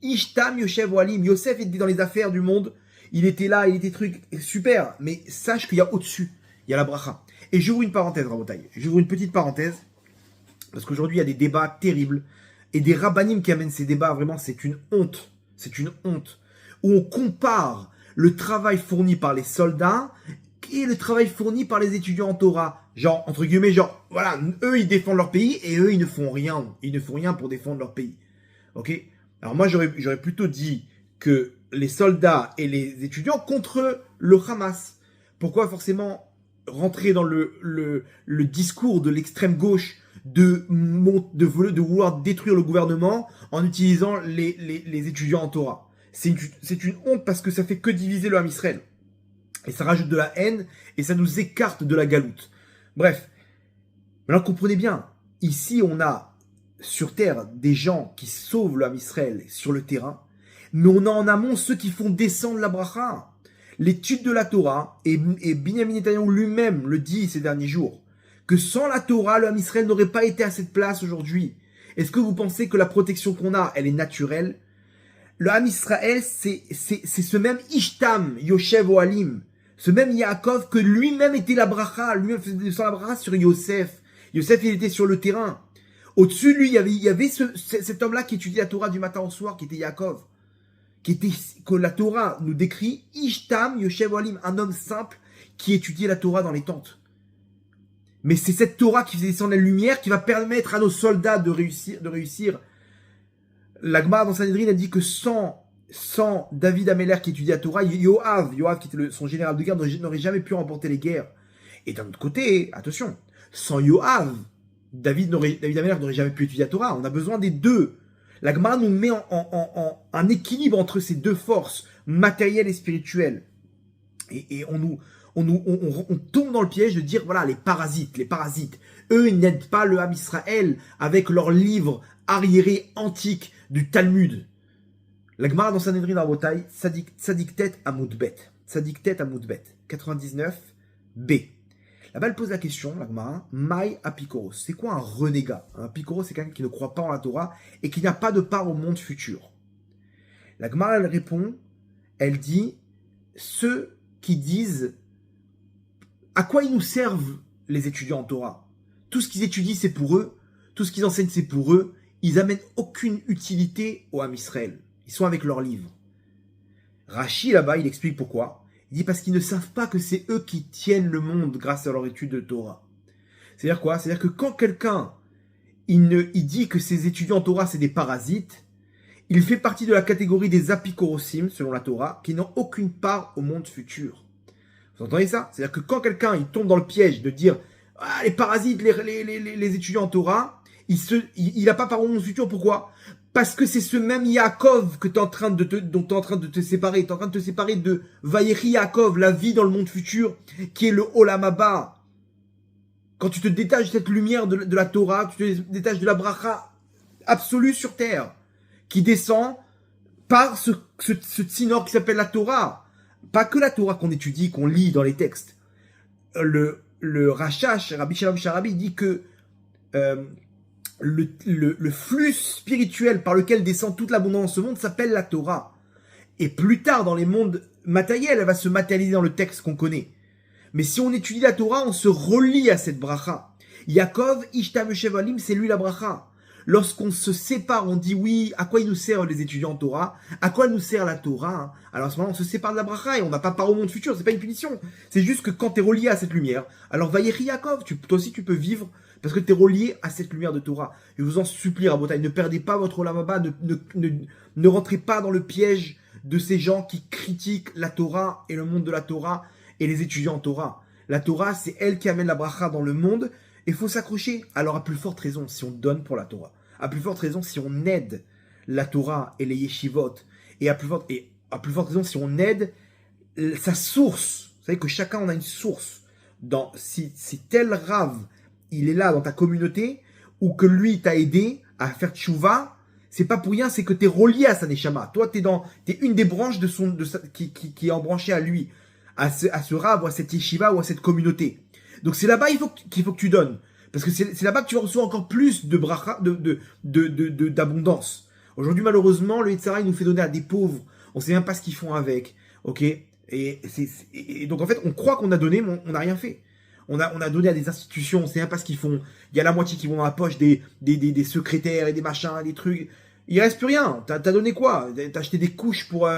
Ishtam Yoshev Ohalim. Yosef était dans les affaires du monde. Il était là, il était truc super. Mais sache qu'il y a au-dessus, il y a la bracha. Et j'ouvre une parenthèse, Rabotai. J'ouvre une petite parenthèse. Parce qu'aujourd'hui, il y a des débats terribles. Et des rabbinim qui amènent ces débats, vraiment, c'est une honte. C'est une honte. Où on compare le travail fourni par les soldats et le travail fourni par les étudiants en Torah. Genre, entre guillemets, genre, voilà, eux, ils défendent leur pays et eux, ils ne font rien. Ils ne font rien pour défendre leur pays. Ok? Alors moi, j'aurais plutôt dit que les soldats et les étudiants contre le Hamas. Pourquoi forcément rentrer dans le discours de l'extrême gauche de vouloir détruire le gouvernement en utilisant les étudiants en Torah? c'est une honte parce que ça fait que diviser le Ham Israël. Et ça rajoute de la haine et ça nous écarte de la galoute. Bref, maintenant comprenez bien, ici on a sur terre des gens qui sauvent le Ham Israël sur le terrain, mais on a en amont ceux qui font descendre la bracha. L'étude de la Torah, et Binyamin Netanyahu lui-même le dit ces derniers jours, que sans la Torah, le Ham Israël n'aurait pas été à cette place aujourd'hui. Est-ce que vous pensez que la protection qu'on a, elle est naturelle? Le Ham Israël, c'est ce même Ishtam, Yoshev Ohalim, ce même Yaakov que lui-même était la bracha, lui-même faisait descendre la bracha sur Yosef. Yosef, il était sur le terrain. Au-dessus de lui, il y avait cet homme-là qui étudiait la Torah du matin au soir, qui était Yaakov. Que la Torah nous décrit, Ishtam, Yoshev Ohalim, un homme simple qui étudiait la Torah dans les tentes. Mais c'est cette Torah qui faisait descendre la lumière qui va permettre à nos soldats de réussir. La Gemara dans Sanhedrin a dit que sans David Améler qui étudiait la Torah, Yoav qui était son général de guerre, n'aurait jamais pu remporter les guerres. Et d'un autre côté, attention, sans Yoav, David Améler n'aurait jamais pu étudier la Torah. On a besoin des deux. La Gemara nous met en un équilibre entre ces deux forces, matérielles et spirituelles. Et on tombe dans le piège de dire, voilà, les parasites, eux, ils n'aident pas le Ham Israël avec leurs livres arriérés antiques du Talmud. La Gemara dans Sanhedrin Rabotai, Sadik Tet Amoudbet, 99b. Là-bas, elle pose la question, la Gemara, Maï Apikoros, c'est quoi un renégat? Un Apikoros, c'est quelqu'un qui ne croit pas en la Torah et qui n'a pas de part au monde futur. La Gemara, elle répond, elle dit, ceux qui disent, à quoi ils nous servent les étudiants en Torah? Tout ce qu'ils étudient, c'est pour eux, tout ce qu'ils enseignent, c'est pour eux, ils amènent aucune utilité au Ham Israël. Ils sont avec leurs livres. Rashi, là-bas, il explique pourquoi. Il dit parce qu'ils ne savent pas que c'est eux qui tiennent le monde grâce à leur étude de Torah. C'est-à-dire quoi? C'est-à-dire que quand quelqu'un, il dit que ses étudiants en Torah, c'est des parasites, il fait partie de la catégorie des apikorosim, selon la Torah, qui n'ont aucune part au monde futur. Vous entendez ça? C'est-à-dire que quand quelqu'un, il tombe dans le piège de dire, ah, les parasites, les étudiants en Torah, il n'a pas part au monde futur, pourquoi? Parce que c'est ce même Yaakov que dont tu es en train de te séparer. Tu es en train de te séparer de Vayechi Yaakov, la vie dans le monde futur, qui est le Olam Haba. Quand tu te détaches de cette lumière de la Torah, tu te détaches de la bracha absolue sur terre, qui descend par ce tsinor qui s'appelle la Torah. Pas que la Torah qu'on étudie, qu'on lit dans les textes. Le Rashash, Rabbi Shalom Sharabi, dit que le flux spirituel par lequel descend toute l'abondance de ce monde s'appelle la Torah. Et plus tard, dans les mondes matériels, elle va se matérialiser dans le texte qu'on connaît. Mais si on étudie la Torah, on se relie à cette bracha. Yaakov, Ishtam Shevalim, c'est lui la bracha. Lorsqu'on se sépare, on dit oui, à quoi ils nous servent les étudiants en Torah? À quoi nous sert la Torah? Alors à ce moment, on se sépare de la bracha et on n'a pas part au monde futur, c'est pas une punition. C'est juste que quand tu es relié à cette lumière, alors Vayechi Yaakov, toi aussi tu peux vivre parce que tu es relié à cette lumière de Torah. Je vous en supplie, Rabotai, ne perdez pas votre Olam Haba, ne rentrez pas dans le piège de ces gens qui critiquent la Torah et le monde de la Torah et les étudiants en Torah. La Torah, c'est elle qui amène la bracha dans le monde. Il faut s'accrocher. Alors, à plus forte raison, si on donne pour la Torah. À plus forte raison, si on aide la Torah et les yeshivot. Et à plus forte raison, si on aide sa source. Vous savez que chacun, on a une source. Si tel rave, il est là dans ta communauté, ou que lui t'a aidé à faire tchouva, c'est pas pour rien, c'est que t'es relié à sa neshama. Toi, t'es une des branches qui est embranchée à lui, à ce rave, ou à cette yeshiva, ou à cette communauté. Donc c'est là-bas qu'il faut que tu donnes. Parce que c'est là-bas que tu vas recevoir encore plus de bracha, d'abondance. Aujourd'hui, malheureusement, le Yetzirah, il nous fait donner à des pauvres. On sait même pas ce qu'ils font avec. Ok? Et donc, en fait, on croit qu'on a donné, mais on n'a rien fait. On a donné à des institutions, on sait même pas ce qu'ils font. Il y a la moitié qui vont dans la poche des secrétaires et des machins, des trucs. Il reste plus rien. T'as donné quoi? T'as acheté des couches pour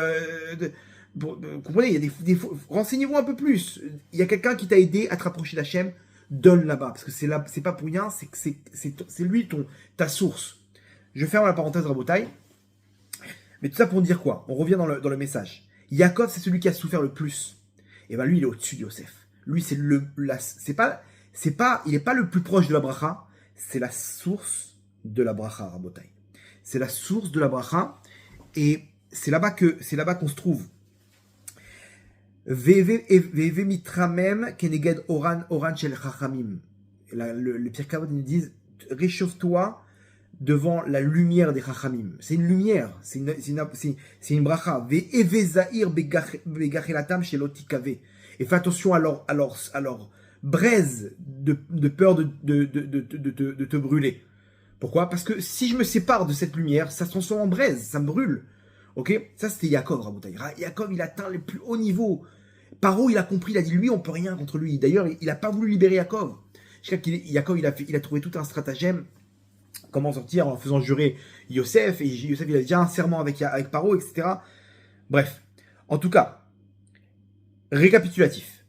vous comprenez, il y a renseignez-vous un peu plus. Il y a quelqu'un qui t'a aidé à te rapprocher d'Hachem, donne là-bas. Parce que c'est pas pour rien, c'est lui ta source. Je ferme la parenthèse Rabotai. Mais tout ça pour dire quoi? On revient dans le message. Yaakov, c'est celui qui a souffert le plus. Et ben lui, il est au-dessus de Yosef. Lui, c'est il est pas le plus proche de la bracha, c'est la source de la bracha, Rabotai. C'est la source de la bracha. Et c'est là-bas qu'on se trouve. Veve mitramem keneged oran shel chachamim. Le Pirkei Avot nous disent, réchauffe-toi devant la lumière des chachamim. C'est une lumière, c'est une bracha. Ve'eve zahir begachelatam shelo tikave. Et fais attention à leur braise de peur de te brûler. Pourquoi? Parce que si je me sépare de cette lumière, ça se transforme en braise, ça me brûle. Ok? Ça, c'était Yaakov, Rabotai. Yaakov, il atteint les plus hauts niveaux. Paro, il a compris, il a dit, lui, on peut rien contre lui. D'ailleurs, il n'a pas voulu libérer Yaakov. Yaakov, il a trouvé tout un stratagème. Comment sortir en faisant jurer Yosef. Et Yosef, il a déjà un serment avec Paro, etc. Bref. En tout cas, récapitulatif.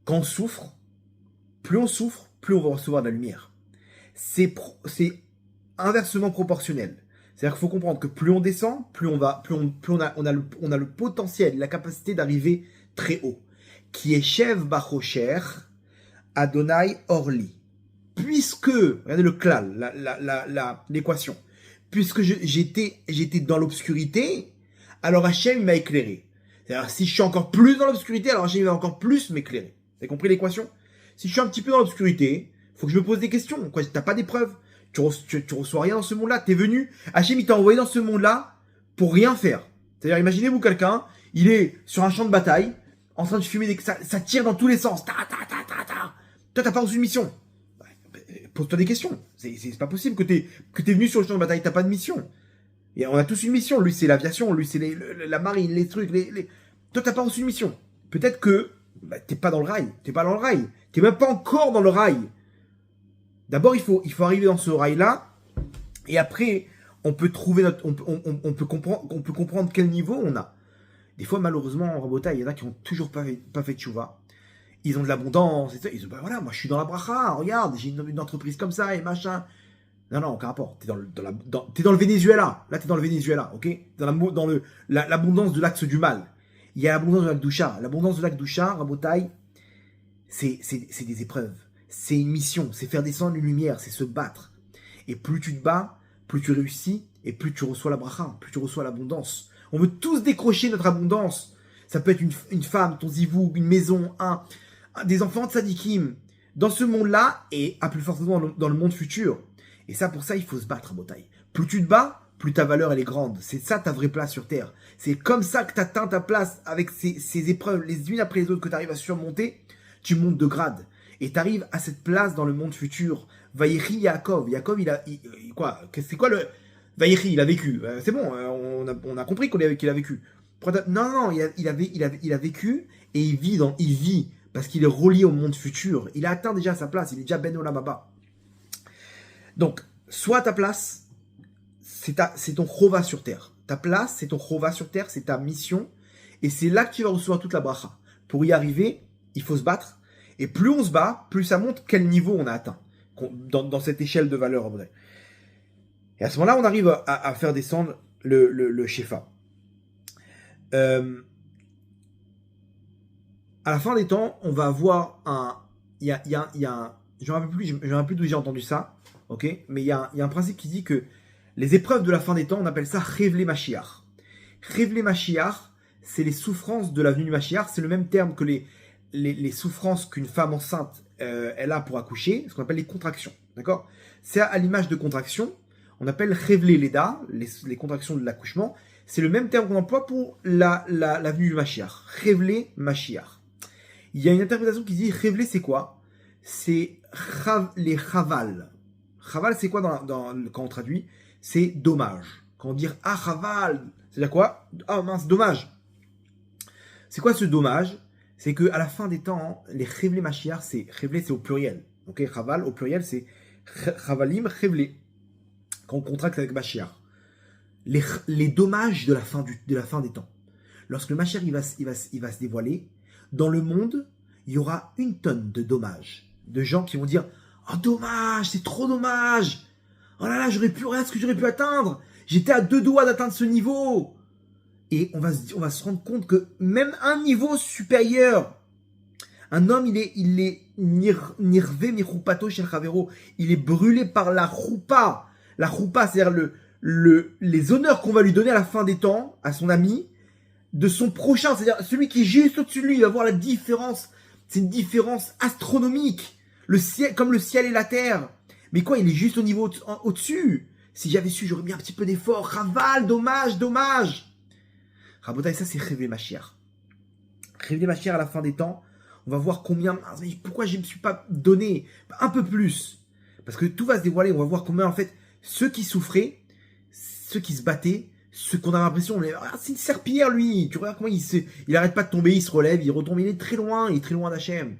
Quand on souffre, plus on va recevoir de la lumière. C'est inversement proportionnel. C'est-à-dire qu'il faut comprendre que plus on descend, plus on a le potentiel, la capacité d'arriver très haut. Qui est Shev Bachocher, Adonai Orli. Puisque, regardez le klal, l'équation. Puisque j'étais dans l'obscurité, alors Hachem m'a éclairé. C'est-à-dire, si je suis encore plus dans l'obscurité, alors Hachem va encore plus m'éclairer. Vous avez compris l'équation? Si je suis un petit peu dans l'obscurité, faut que je me pose des questions. Quoi, t'as pas d'épreuves. Tu reçois rien dans ce monde-là. T'es venu, Hachem, il t'a envoyé dans ce monde-là pour rien faire. C'est-à-dire, imaginez-vous quelqu'un, il est sur un champ de bataille, en train de fumer, ça tire dans tous les sens. Ta. Toi, t'as pas reçu une mission. Pose-toi des questions. C'est pas possible que t'es venu sur le champ de bataille, t'as pas de mission. Et on a tous une mission. Lui, c'est l'aviation, lui, c'est la marine, les trucs, Toi, t'as pas reçu une mission. Peut-être que, t'es pas dans le rail. T'es pas dans le rail. T'es même pas encore dans le rail. D'abord, il faut arriver dans ce rail-là, et après, on peut trouver on peut comprendre quel niveau on a. Des fois, malheureusement, en Rabota, il y en a qui ont toujours pas fait de tchouva. Ils ont de l'abondance, et ça. Ils disent, voilà, moi, je suis dans la bracha, regarde, j'ai une entreprise comme ça, et machin. Non, aucun rapport. T'es dans le Venezuela. Là, t'es dans le Venezuela, ok? Dans l'abondance de l'axe du mal. Il y a l'abondance de l'axe d'Usha. L'abondance de l'axe d'Usha, Rabotai, c'est des épreuves. C'est une mission, c'est faire descendre une lumière, c'est se battre. Et plus tu te bats, plus tu réussis, et plus tu reçois la bracha, plus tu reçois l'abondance. On veut tous décrocher notre abondance. Ça peut être une femme, ton zivou, une maison, des enfants de sadikim. Dans ce monde-là, et à plus fortement dans le monde futur. Et ça, pour ça, il faut se battre, Botaï. Plus tu te bats, plus ta valeur, elle est grande. C'est ça ta vraie place sur Terre. C'est comme ça que tu atteins ta place avec ces épreuves, les unes après les autres, que tu arrives à surmonter. Tu montes de grade. Et tu arrives à cette place dans le monde futur. Vayechi Yaakov. Yaakov, quoi? C'est quoi le... Vayechi, il a vécu. C'est bon, on a compris qu'il a vécu. Non, il a vécu et il vit parce qu'il est relié au monde futur. Il a atteint déjà sa place. Il est déjà Ben Olam Haba. Donc, soit ta place, c'est ton chova sur terre. Ta place, c'est ton chova sur terre, c'est ta mission. Et c'est là que tu vas recevoir toute la bracha. Pour y arriver, il faut se battre. Et plus on se bat, plus ça montre quel niveau on a atteint dans cette échelle de valeur. Et à ce moment-là, on arrive à faire descendre le Shefa. À la fin des temps, on va avoir il y a un... Je ne me rappelle plus d'où j'ai entendu ça. Ok, mais il y a un principe qui dit que les épreuves de la fin des temps, on appelle ça Chevle Mashiach. Chevle Mashiach, c'est les souffrances de la venue du Mashiach. C'est le même terme que les souffrances qu'une femme enceinte elle a pour accoucher, ce qu'on appelle les contractions. D'accord? C'est à l'image de contractions. On appelle Chevle Leda, les contractions de l'accouchement. C'est le même terme qu'on emploie pour la venue du Mashiach. Chevle Mashiach. Il y a une interprétation qui dit Chevle, c'est quoi? C'est les Chaval. Chaval, c'est quoi quand on traduit? C'est dommage. Quand on dit Chaval, c'est-à-dire quoi? Ah mince, dommage. C'est quoi ce dommage? C'est qu'à la fin des temps, les Chevle Mashiach, Chevle, c'est au pluriel. Ok, Chaval, au pluriel, c'est Chavalim, Chevle. Quand on contracte avec Mashiach. Les dommages de la fin des temps. Lorsque le Mashiach il va se dévoiler, dans le monde, il y aura une tonne de dommages. De gens qui vont dire « Oh dommage, c'est trop dommage. Oh là là, j'aurais pu rien ce que j'aurais pu atteindre. J'étais à 2 doigts d'atteindre ce niveau. » Et on va se rendre compte que même un niveau supérieur, un homme, il est nirvé miroupato shel chavero. Il est brûlé par la choupa. La choupa, c'est-à-dire les honneurs qu'on va lui donner à la fin des temps, à son ami, de son prochain, c'est-à-dire celui qui est juste au-dessus de lui, il va voir la différence. C'est une différence astronomique. Le ciel, comme le ciel et la terre. Mais quoi, il est juste au niveau au-dessus. Si j'avais su, j'aurais mis un petit peu d'effort. Raval, dommage, dommage. Rabotaï, ça c'est rêver ma chère. Rêver ma chère à la fin des temps. On va voir combien, pourquoi je ne me suis pas donné un peu plus. Parce que tout va se dévoiler. On va voir combien, en fait, ceux qui souffraient, ceux qui se battaient, ceux qu'on a l'impression, c'est une serpillière lui. Tu regardes comment il arrête pas de tomber, il se relève, il retombe, il est très loin d'Hachem.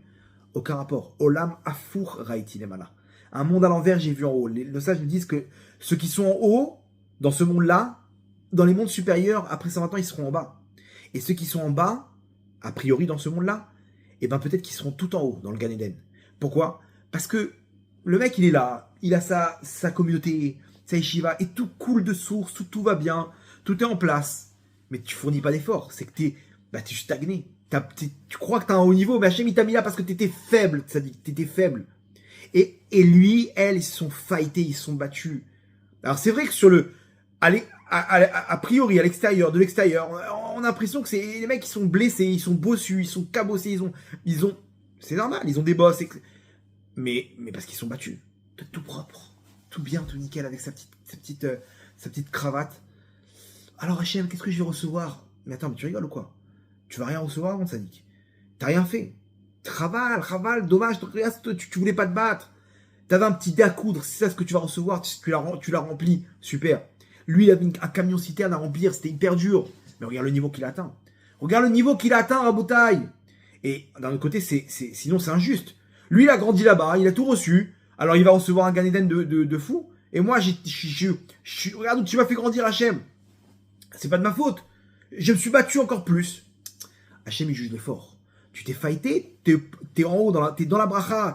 Aucun rapport. Olam Afour Raïti Lemala. Un monde à l'envers, j'ai vu en haut. Les sages nous disent que ceux qui sont en haut, dans ce monde-là, dans les mondes supérieurs, après 120 ans, ils seront en bas. Et ceux qui sont en bas, a priori dans ce monde-là, eh ben peut-être qu'ils seront tout en haut, dans le Gan Eden. Pourquoi? Parce que le mec, il est là, il a sa communauté, sa yeshiva, et tout coule de source, tout va bien, tout est en place. Mais tu fournis pas d'efforts, c'est que t'es stagné. Tu crois que t'as un haut niveau, mais Hachem il t'a mis là parce que t'étais faible, ça dit, t'étais faible. Et lui, elle, ils se sont fightés, ils se sont battus. Alors c'est vrai que sur le, a priori, à l'extérieur, de l'extérieur, on a l'impression que c'est les mecs qui sont blessés, ils sont bossus, ils sont cabossés, ils ont, c'est normal, ils ont des bosses, mais parce qu'ils sont battus. Tout propre, tout bien, tout nickel avec sa petite cravate. Alors Hachem, qu'est-ce que je vais recevoir? Mais attends, mais tu rigoles ou quoi? Tu vas rien recevoir, mon sadique. T'as rien fait. Raval, dommage, tu voulais pas te battre. T'avais un petit dé à coudre, c'est ça ce que tu vas recevoir, tu l'as rempli, super. Lui, il avait un camion citerne à remplir, c'était hyper dur. Mais regarde le niveau qu'il a atteint. Regarde le niveau qu'il a atteint, Rabotaï. Et d'un autre côté, sinon c'est injuste. Lui, il a grandi là-bas, il a tout reçu. Alors il va recevoir un Gan Eden de fou. Et moi, regarde où tu m'as fait grandir, Hachem. C'est pas de ma faute. Je me suis battu encore plus. Hachem, il juge l'effort. Tu t'es fighté, t'es en haut, t'es dans la bracha,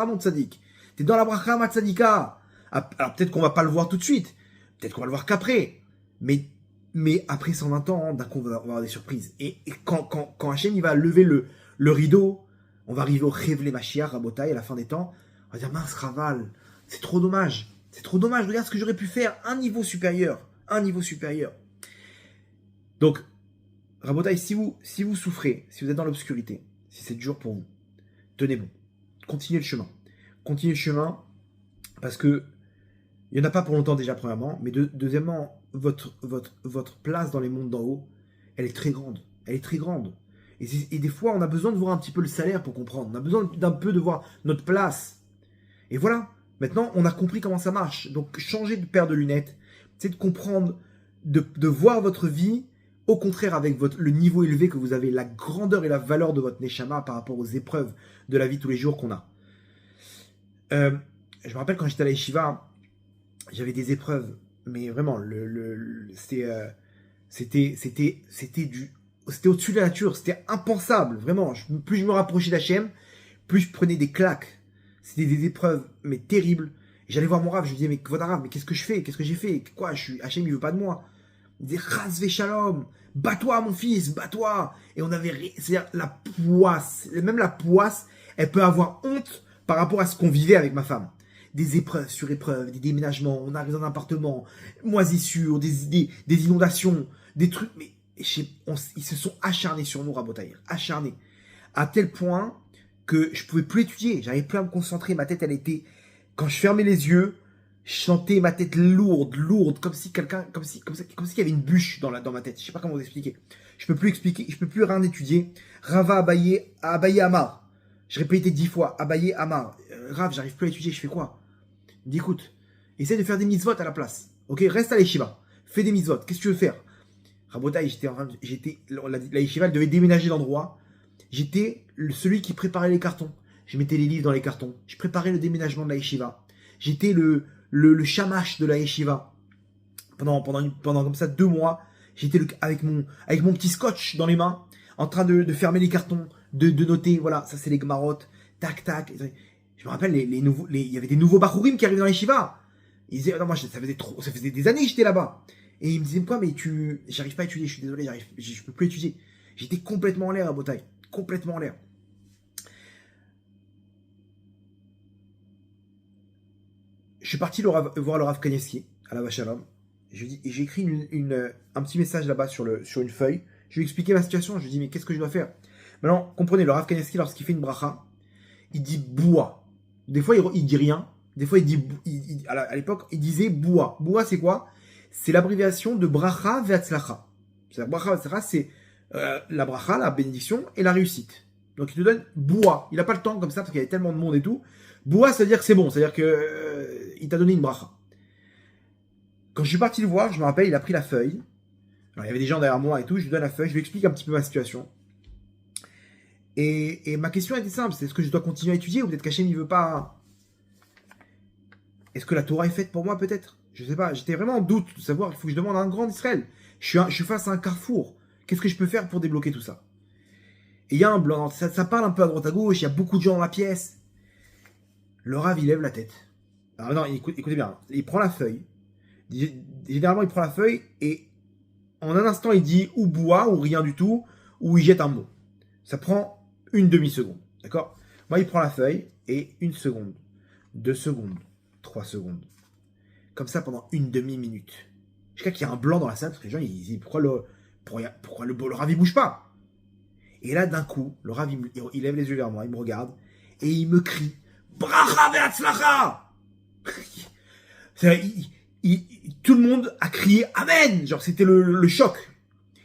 mon tzadik. T'es dans la bracha, ma tzadika. Alors peut-être qu'on va pas le voir tout de suite. Peut-être qu'on va le voir qu'après. Mais après 120 ans, d'un coup, on va avoir des surprises. Et quand Hachem, il va lever le rideau, on va arriver au Révélé Mashiach, Rabotaï, à la fin des temps. On va dire, mince, Raval, c'est trop dommage. C'est trop dommage. Regarde ce que j'aurais pu faire. Un niveau supérieur. Donc, Rabotaï, si vous souffrez, si vous êtes dans l'obscurité, si c'est dur pour vous, tenez bon. Continuez le chemin. Continuez le chemin, parce que il n'y en a pas pour longtemps déjà, premièrement, mais deuxièmement, votre place dans les mondes d'en haut, elle est très grande. Elle est très grande. Et des fois, on a besoin de voir un petit peu le salaire pour comprendre. On a besoin d'un peu de voir notre place. Et voilà. Maintenant, on a compris comment ça marche. Donc, changez de paire de lunettes. C'est de comprendre, de voir votre vie, au contraire, avec le niveau élevé que vous avez, la grandeur et la valeur de votre neshama par rapport aux épreuves de la vie tous les jours qu'on a. Je me rappelle quand j'étais à la yeshiva, j'avais des épreuves, mais vraiment, c'était au-dessus de la nature, c'était impensable, vraiment. Plus je me rapprochais d'Hachem, plus je prenais des claques. C'était des épreuves, mais terribles. Et j'allais voir mon Rav, je lui disais, mais Rav, mais qu'est-ce que je fais? Qu'est-ce que j'ai fait? Quoi, Hachem, il veut pas de moi. Il disait, Ras Shalom, bats-toi, mon fils, bats-toi. Et on avait, c'est-à-dire, même la poisse, elle peut avoir honte par rapport à ce qu'on vivait avec ma femme. Des épreuves sur épreuves, des déménagements, on arrive dans un appartement, moisissures, des inondations, des trucs, mais ils se sont acharnés sur nous, Rabotaïr, acharnés. À tel point que je pouvais plus étudier, j'arrivais plus à me concentrer, ma tête, elle était, quand je fermais les yeux, je sentais ma tête lourde, comme s'il y avait une bûche dans ma tête, je sais pas comment vous expliquer. Je peux plus rien étudier. Rava Abaye Amar. Je répétais 10 fois, Abaye Amar. Rav, j'arrive plus à étudier, je fais quoi? Il me dit, écoute, essaie de faire des mitzvot à la place. Ok, reste à la yeshiva. Fais des mitzvot. Qu'est-ce que tu veux faire? Rabotaï, la yeshiva, elle devait déménager d'endroit. J'étais celui qui préparait les cartons. Je mettais les livres dans les cartons. Je préparais le déménagement de la yeshiva. J'étais le shamash de la yeshiva. Pendant comme ça 2 mois, j'étais avec mon petit scotch dans les mains, en train de fermer les cartons, de noter, voilà, ça c'est les gmarottes, tac, tac. Je me rappelle, il y avait des nouveaux bachurim qui arrivaient dans les yeshiva. Ils disaient, non, moi, ça faisait des années que j'étais là-bas. Et ils me disaient, quoi, mais j'arrive pas à étudier, je suis désolé, je peux plus étudier. J'étais complètement en l'air à Botaï. Complètement en l'air. Je suis parti voir le Rav Kanievski, à la Vachalom. Je lui dis, et j'ai écrit un petit message là-bas sur une feuille. Je lui ai expliqué ma situation. Je lui ai dit, mais qu'est-ce que je dois faire? Maintenant, comprenez, le Rav Kanievski, lorsqu'il fait une bracha, il dit bois. Des fois, il dit rien. Des fois, il dit, à l'époque, il disait bois. Bois, c'est quoi? C'est l'abréviation de bracha ve'atzlacha. La bracha ve'atzlacha, c'est la bracha, la bénédiction et la réussite. Donc, il te donne bois. Il n'a pas le temps comme ça parce qu'il y avait tellement de monde et tout. Bois, ça veut dire que c'est bon. C'est-à-dire que il t'a donné une bracha. Quand je suis parti le voir, je me rappelle, il a pris la feuille. Alors, il y avait des gens derrière moi et tout. Je lui donne la feuille, je lui explique un petit peu ma situation. Et ma question était simple, c'est est-ce que je dois continuer à étudier ou peut-être qu'Hachem il veut pas. Est-ce que la Torah est faite pour moi peut-être? Je sais pas, j'étais vraiment en doute de savoir, il faut que je demande à un grand d'Israël. Je suis face à un carrefour. Qu'est-ce que je peux faire pour débloquer tout ça? Et il y a un blanc, ça parle un peu à droite à gauche, il y a beaucoup de gens dans la pièce. Le Rav il lève la tête. Alors non, écoutez bien, il prend la feuille. Généralement il prend la feuille et en un instant il dit ou bois ou rien du tout, ou il jette un mot. Ça prend une demi-seconde, d'accord? Moi, il prend la feuille et 1 seconde, 2 secondes, 3 secondes. Comme ça pendant une demi-minute. Jusqu'à qu'il y a un blanc dans la salle, parce que les gens, ils disent, pourquoi le Rav, il bouge pas? Et là, d'un coup, le Rav, il lève les yeux vers moi, il me regarde, et il me crie, Bracha ve'atzlacha! Tout le monde a crié Amen! Genre, c'était le choc.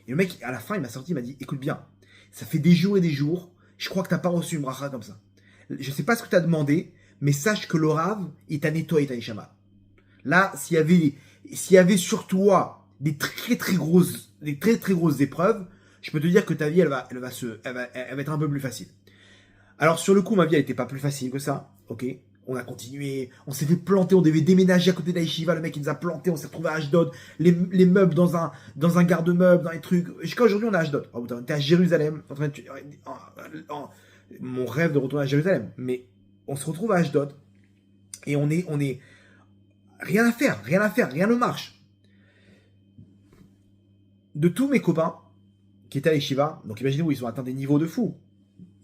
Et le mec, à la fin, il m'a sorti, il m'a dit, écoute bien, ça fait des jours et des jours, je crois que t'as pas reçu une bracha comme ça. Je sais pas ce que t'as demandé, mais sache que le Rav, il t'a nettoyé ta neshama. Là, s'il y avait sur toi des très très grosses épreuves, je peux te dire que ta vie, elle va être un peu plus facile. Alors, sur le coup, ma vie, elle était pas plus facile que ça, ok? On a continué, on s'est fait planter, on devait déménager à côté d'Aïshiva, le mec il nous a planté, on s'est retrouvé à Ashdod, les meubles dans un garde-meubles, dans les trucs. Jusqu'à aujourd'hui on est à Ashdod. On était à Jérusalem, mon rêve de retourner à Jérusalem. Mais on se retrouve à Ashdod et on est rien à faire, rien ne marche. De tous mes copains qui étaient à Yeshiva, donc imaginez-vous, ils ont atteint des niveaux de fou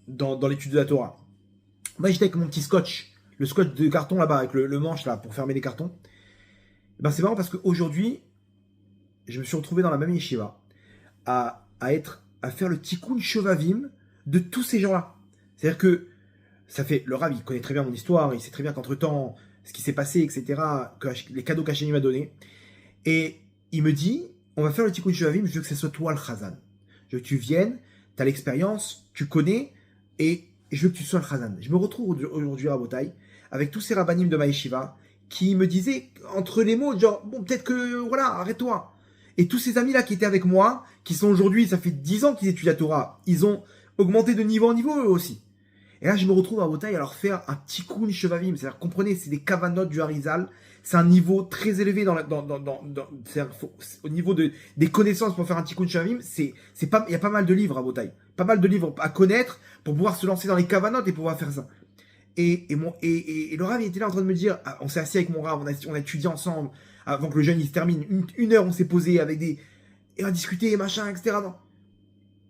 dans l'étude de la Torah. Moi j'étais avec mon petit scotch. Le scotch de carton là-bas, avec le manche là, pour fermer les cartons. Ben, c'est marrant parce qu'aujourd'hui, je me suis retrouvé dans la même yeshiva à faire le tikkun shovavim de tous ces gens-là. C'est-à-dire que ça fait, le Rav, il connaît très bien mon histoire, il sait très bien qu'entre-temps, ce qui s'est passé, etc., que les cadeaux qu'Hachem m'a donnés. Et il me dit, on va faire le tikkun shovavim, je veux que ce soit toi le chazan. Je veux que tu viennes, tu as l'expérience, tu connais, et je veux que tu sois le chazan. Je me retrouve aujourd'hui à Rabotai, avec tous ces rabbanim de ma yeshiva, qui me disaient, entre les mots, genre, bon, peut-être que, voilà, arrête-toi. Et tous ces amis-là qui étaient avec moi, qui sont aujourd'hui, ça fait 10 ans qu'ils étudient la Torah, ils ont augmenté de niveau en niveau, eux aussi. Et là, je me retrouve à Rabotai à leur faire un tikkun shovavim. C'est-à-dire, comprenez, c'est des kavanot du Harizal. C'est un niveau très élevé au niveau des connaissances pour faire un tikkun shovavim. Il y a pas mal de livres à Rabotai. Pas mal de livres à connaître pour pouvoir se lancer dans les kavanot et pouvoir faire ça. Et le Rav, il était là en train de me dire, on s'est assis avec mon Rav, on a étudié ensemble, avant que le jeûne il se termine, une heure on s'est posé et on a discuté, machin, etc. Non.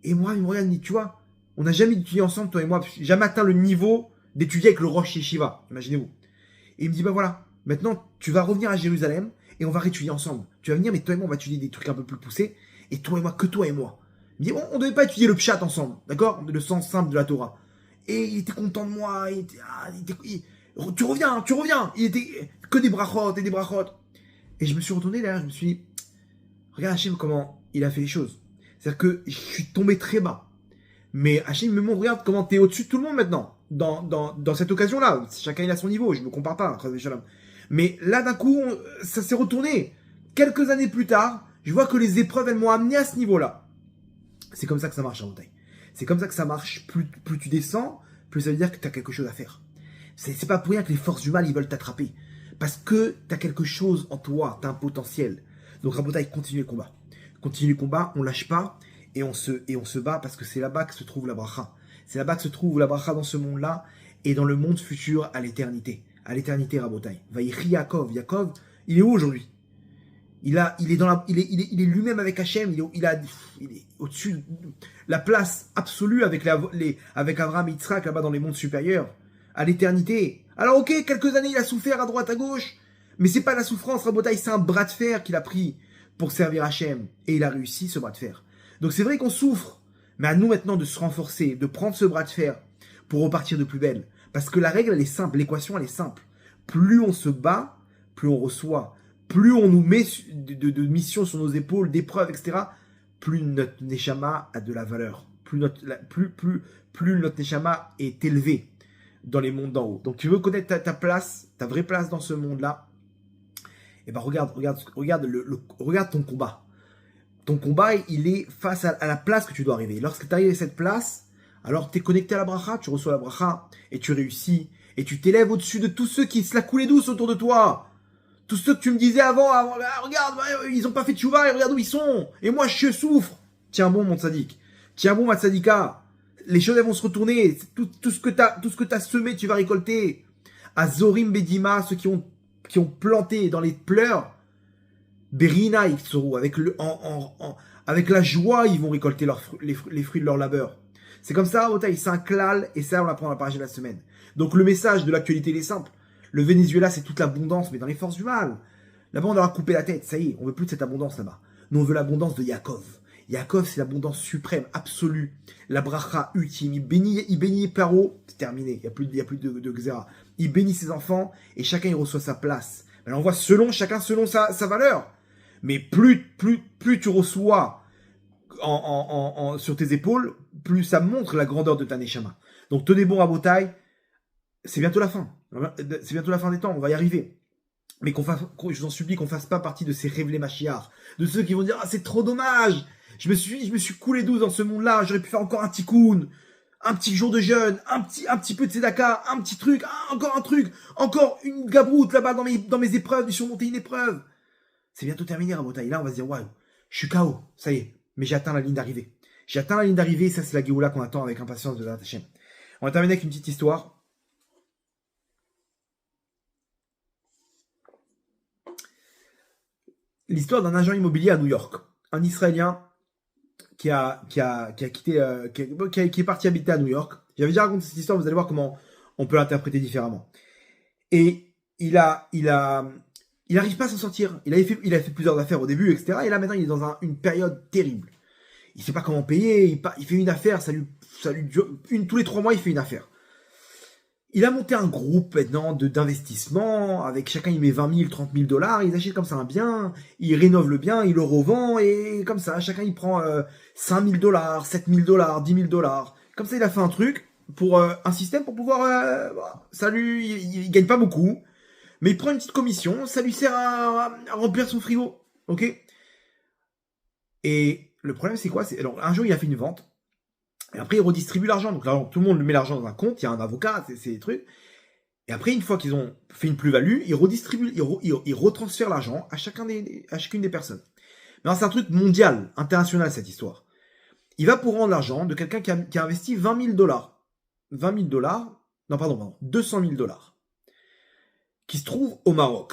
Et moi, il me regarde, il me dit, tu vois, on n'a jamais étudié ensemble, toi et moi, j'ai jamais atteint le niveau d'étudier avec le Rosh Yeshiva, imaginez-vous. Et il me dit, bah voilà, maintenant, tu vas revenir à Jérusalem, et on va réétudier ensemble. Tu vas venir, mais toi et moi, on va étudier des trucs un peu plus poussés, et toi et moi, que toi et moi. Il me dit, on devait pas étudier le pshat ensemble, d'accord? Le sens simple de la Torah. Et il était content de moi, tu reviens, il était que des brachot et des brachot. Et je me suis retourné derrière, je me suis dit, regarde Hachem comment il a fait les choses. C'est-à-dire que je suis tombé très bas. Mais Hachem me montre, regarde comment t'es au-dessus de tout le monde maintenant, dans cette occasion-là. Chacun il a son niveau, je me compare pas, mais là d'un coup, ça s'est retourné. Quelques années plus tard, je vois que les épreuves, elles m'ont amené à ce niveau-là. C'est comme ça que ça marche en montagne. C'est comme ça que ça marche. Plus tu descends, plus ça veut dire que tu as quelque chose à faire. C'est pas pour rien que les forces du mal, ils veulent t'attraper. Parce que tu as quelque chose en toi, tu as un potentiel. Donc Rabotai, continue le combat. Continue le combat, on lâche pas, et on se bat parce que c'est là-bas que se trouve la bracha. C'est là-bas que se trouve la bracha dans ce monde-là, et dans le monde futur à l'éternité. À l'éternité, Rabotai. Vaïchi Yaakov. Yaakov, il est où aujourd'hui? Il est lui-même avec Hachem, il est au-dessus, la place absolue avec Abraham et Yitzhak là-bas dans les mondes supérieurs, à l'éternité. Alors ok, quelques années il a souffert à droite, à gauche, Mais c'est pas la souffrance, Rabotaï, c'est un bras de fer qu'il a pris pour servir Hachem. Et il a réussi ce bras de fer. Donc c'est vrai qu'on souffre, mais à nous maintenant de se renforcer, de prendre ce bras de fer pour repartir de plus belle. Parce que la règle, elle est simple, l'équation, elle est simple. Plus on se bat, plus on reçoit. Plus on nous met de missions sur nos épaules, d'épreuves, etc., plus notre Neshama a de la valeur. Plus notre Neshama est élevé dans les mondes d'en haut. Donc tu veux connaître ta place, ta vraie place dans ce monde-là, et ben regarde ton combat. Ton combat, il est face à la place que tu dois arriver. Lorsque tu arrives à cette place, alors tu es connecté à la bracha, tu reçois la bracha, et tu réussis, et tu t'élèves au-dessus de tous ceux qui se la coulaient douce autour de toi. Tous ceux que tu me disais avant ah, regarde, ils ont pas fait tchouva, et regarde où ils sont. Et moi, je souffre. Tiens bon, mon tzaddik. Tiens bon, ma tzaddika. Les choses, elles vont se retourner. Tout ce que t'as semé, tu vas récolter. À Zorim Bedima, ceux qui ont planté dans les pleurs, Berina Iksoro, avec la joie, ils vont récolter les fruits de leur labeur. C'est comme ça, Otaï, c'est un klal, et ça, on l'apprend dans la page de la semaine. Donc, le message de l'actualité, il est simple. Le Venezuela, c'est toute l'abondance, mais dans les forces du mal. Là-bas, on leur a coupé la tête, ça y est, on veut plus de cette abondance là-bas. Nous, on veut l'abondance de Yaakov. Yaakov, c'est l'abondance suprême, absolue, la bracha ultime. Il bénit Paro, c'est terminé, il n'y a plus de Xéra. Il bénit ses enfants, et chacun, il reçoit sa place. Alors, on voit chacun selon sa valeur. Mais plus tu reçois sur tes épaules, plus ça montre la grandeur de ta Neshama. Donc, tenez bon à Botaï, c'est bientôt la fin. C'est bientôt la fin des temps, on va y arriver. Mais je vous en supplie qu'on fasse pas partie de ces révélés Machiar, de ceux qui vont dire « Ah, c'est trop dommage, je me suis coulé douce dans ce monde-là, j'aurais pu faire encore un tikkun, un petit jour de jeûne, un petit peu de tzedaka, un petit truc, encore un truc, encore une gabroute là-bas dans mes épreuves, j'ai surmonté une épreuve. » C'est bientôt terminé, Rabotaï. Là, on va se dire « Waouh, je suis KO, ça y est, mais j'ai atteint la ligne d'arrivée. » J'ai atteint la ligne d'arrivée, et ça c'est la Géoula qu'on attend avec impatience de Hashem. On va terminer avec une petite histoire. L'histoire d'un agent immobilier à New York, un Israélien qui est parti habiter à New York. J'avais déjà raconté cette histoire, vous allez voir comment on peut l'interpréter différemment. Et il arrive pas à s'en sortir. Il a fait plusieurs affaires au début, etc. Et là maintenant il est dans une période terrible. Il sait pas comment payer. Il fait une affaire, ça lui tous les 3 mois il fait une affaire. Il a monté un groupe maintenant d'investissement, avec chacun il met 20 000, 30 000 $, ils achètent comme ça un bien, ils rénovent le bien, ils le revendent, et comme ça, chacun il prend 5 000 $, 7 000 $, 10 000 $. Comme ça, il a fait un truc, pour un système pour pouvoir... il gagne pas beaucoup, mais il prend une petite commission, ça lui sert à remplir son frigo, ok. Et le problème c'est quoi? Alors, un jour il a fait une vente, et après, ils redistribuent l'argent. Donc là, tout le monde met l'argent dans un compte, il y a un avocat, c'est des trucs. Et après, une fois qu'ils ont fait une plus-value, ils redistribuent, ils retransfèrent l'argent à chacune des personnes. Mais c'est un truc mondial, international, cette histoire. Il va pour rendre l'argent de quelqu'un qui a investi 20 000 $. 20 000 $, non, pardon, 200 000 $, qui se trouve au Maroc.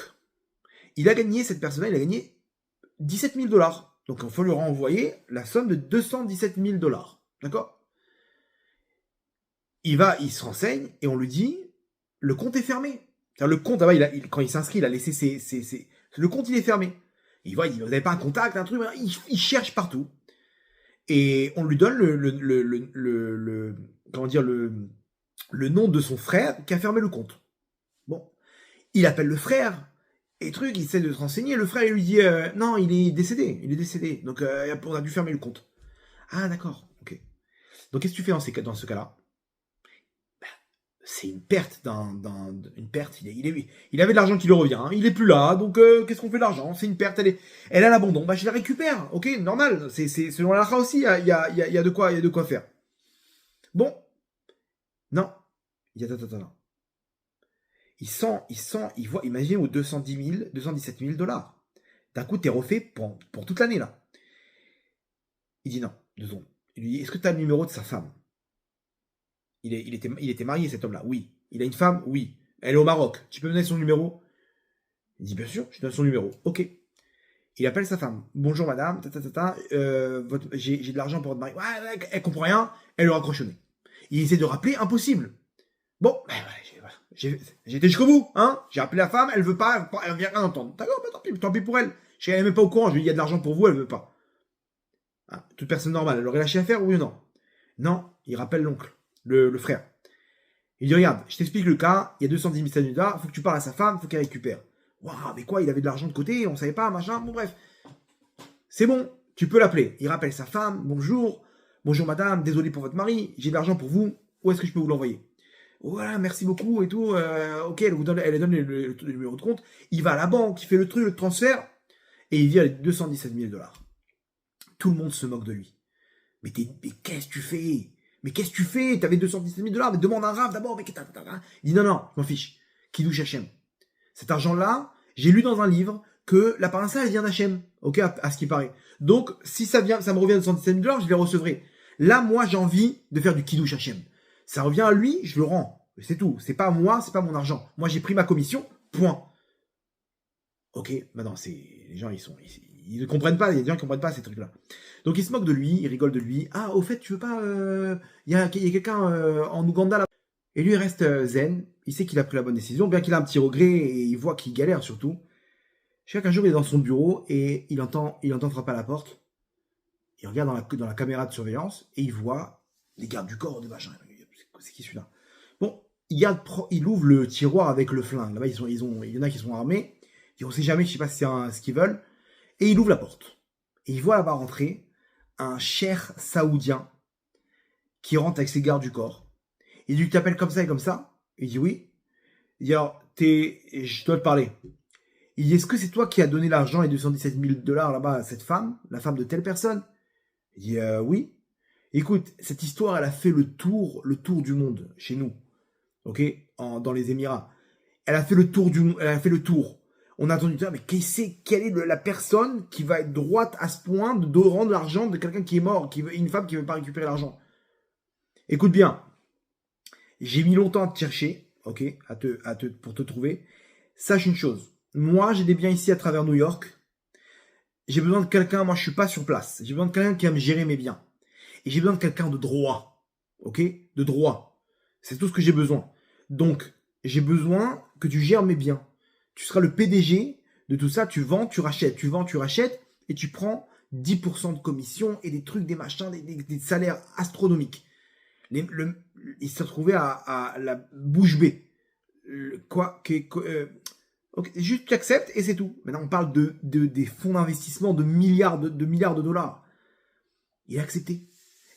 Cette personne-là, il a gagné 17 000 $. Donc, il faut lui renvoyer la somme de 217 000 $. D'accord? Il se renseigne et on lui dit le compte est fermé. C'est-à-dire, le compte, quand il s'inscrit, il a laissé le compte, il est fermé. Il dit vous n'avez pas un contact, un truc, il cherche partout. Et on lui donne le nom de son frère qui a fermé le compte. Bon, il appelle le frère et il essaie de se renseigner. Le frère il lui dit non, il est décédé. Donc on a dû fermer le compte. Ah d'accord, ok. Donc qu'est-ce que tu fais dans ce cas-là? C'est une perte une perte. Il avait de l'argent qui lui revient. Il est plus là. Donc, qu'est-ce qu'on fait de l'argent? C'est une perte. Elle a l'abandon. Je la récupère. Ok, normal. C'est selon la aussi. Il y a de quoi faire. Bon. Non. Attends. Il voit, imaginez aux 217 000 $. D'un coup, t'es refait pour toute l'année, là. Il dit non. 2 secondes. Il lui dit, est-ce que t'as le numéro de sa femme? Il était marié, cet homme-là, oui. Il a une femme, oui. Elle est au Maroc. Tu peux me donner son numéro? Il dit, bien sûr, je te donne son numéro. Ok. Il appelle sa femme. Bonjour madame, j'ai de l'argent pour votre mari. Ouais, elle comprend rien, elle le raccroche au nez. Il essaie de rappeler, impossible. Bon, J'ai été jusqu'au bout, hein. J'ai appelé la femme, elle veut pas, elle vient rien entendre. D'accord, bah, tant pis pour elle. Je suis même pas au courant, je lui ai dit, il y a de l'argent pour vous, elle veut pas. Ah, toute personne normale, elle aurait lâché l'affaire, oui ou non? Non, il rappelle l'oncle, le frère. Il dit, regarde, je t'explique le cas, il y a 210 000 $, faut que tu parles à sa femme, faut qu'elle récupère. Waouh, mais quoi, il avait de l'argent de côté, on savait pas, machin, bon bref. C'est bon, tu peux l'appeler. Il rappelle sa femme, bonjour madame, désolé pour votre mari, j'ai de l'argent pour vous, où est-ce que je peux vous l'envoyer? Voilà, merci beaucoup et tout, ok, elle donne le numéro de compte, il va à la banque, il fait le truc, le transfert, et il vient les 217 000 $. Tout le monde se moque de lui. Mais qu'est-ce que tu fais? Mais qu'est-ce que tu fais? T'avais 217 000 $, mais demande un rave d'abord, mais qu'est-ce que t'as? Il dit non, je m'en fiche. Kiddush Hashem. Cet argent-là, j'ai lu dans un livre que la parnassa, elle vient d'Hachem, ok, à ce qui paraît. Donc, si ça me revient de 217 000 $, je les recevrai. Là, moi, j'ai envie de faire du Kiddush Hashem. Ça revient à lui, je le rends. C'est tout. C'est pas moi, c'est pas mon argent. Moi, j'ai pris ma commission, point. Ok, maintenant, les gens, ils ne comprennent pas, il y a des gens qui comprennent pas ces trucs-là. Donc, ils se moquent de lui, ils rigolent de lui. Ah, au fait, tu veux pas, il y a quelqu'un en Ouganda là. Et lui, il reste zen, il sait qu'il a pris la bonne décision, bien qu'il a un petit regret, et il voit qu'il galère surtout. Chaque jour, il est dans son bureau, et il entend frapper à la porte. Il regarde dans la caméra de surveillance, et il voit les gardes du corps de machin. C'est qui celui-là? Bon, il ouvre le tiroir avec le flingue. Là-bas, il y en a qui sont armés. Et on sait jamais, je sais pas si c'est ce qu'ils veulent. Et il ouvre la porte. Et il voit là-bas rentrer un cheikh saoudien qui rentre avec ses gardes du corps. Il lui t'appelle comme ça et comme ça. Il dit oui. Il dit alors, je dois te parler. Il dit est-ce que c'est toi qui as donné l'argent, les 217 000 $ là-bas à cette femme, la femme de telle personne? Il dit oui. Écoute, cette histoire, elle a fait le tour du monde chez nous. Ok, dans les Émirats. Elle a fait le tour. On a entendu dire, mais quelle est la personne qui va être droite à ce point de rendre l'argent de quelqu'un qui est mort, une femme qui ne veut pas récupérer l'argent? Écoute bien, j'ai mis longtemps à te chercher, ok, pour te trouver. Sache une chose, moi j'ai des biens ici à travers New York. J'ai besoin de quelqu'un, moi je suis pas sur place. J'ai besoin de quelqu'un qui va me gérer mes biens. Et j'ai besoin de quelqu'un de droit, ok, de droit. C'est tout ce que j'ai besoin. Donc, j'ai besoin que tu gères mes biens. Tu seras le PDG de tout ça, tu vends, tu rachètes, et tu prends 10% de commission et des trucs, des machins, des salaires astronomiques. Il s'est retrouvé à la bouche bée. Okay, juste tu acceptes et c'est tout. Maintenant, on parle des fonds d'investissement de milliards de $. Il a accepté.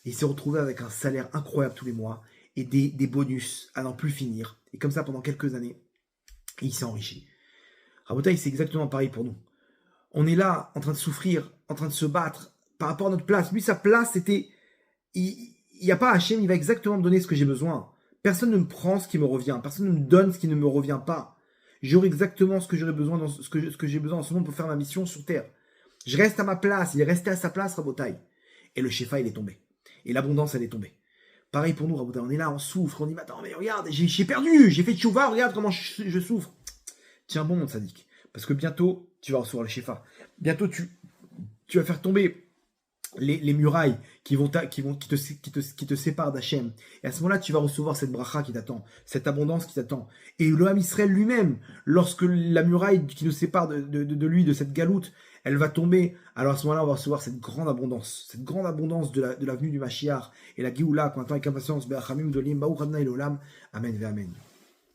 Et il s'est retrouvé avec un salaire incroyable tous les mois et des bonus à n'en plus finir. Et comme ça, pendant quelques années, il s'est enrichi. Rabotaï, c'est exactement pareil pour nous. On est là, en train de souffrir, en train de se battre par rapport à notre place. Lui, sa place, c'était... Il n'y a pas Hachem, il va exactement me donner ce que j'ai besoin. Personne ne me prend ce qui me revient. Personne ne me donne ce qui ne me revient pas. J'aurai exactement ce que j'aurai besoin, ce que j'ai besoin en ce moment pour faire ma mission sur Terre. Je reste à ma place. Il est resté à sa place, Rabotaï. Et le Shefa, il est tombé. Et l'abondance, elle est tombée. Pareil pour nous, Rabotaï. On est là, on souffre. On dit, mais attends, mais regarde, j'ai perdu. J'ai fait tchouva, regarde comment je souffre. Tiens bon, mon sadique. Parce que bientôt, tu vas recevoir le Shefa. Bientôt, tu vas faire tomber les murailles qui te séparent d'Hachem. Et à ce moment-là, tu vas recevoir cette bracha qui t'attend, cette abondance qui t'attend. Et le Ham Israël lui-même, lorsque la muraille qui nous sépare de lui, de cette galoute, elle va tomber, alors à ce moment-là, on va recevoir cette grande abondance de la venue du Mashiach et la Géoula, qu'on attend avec impatience. Amen ve Amen.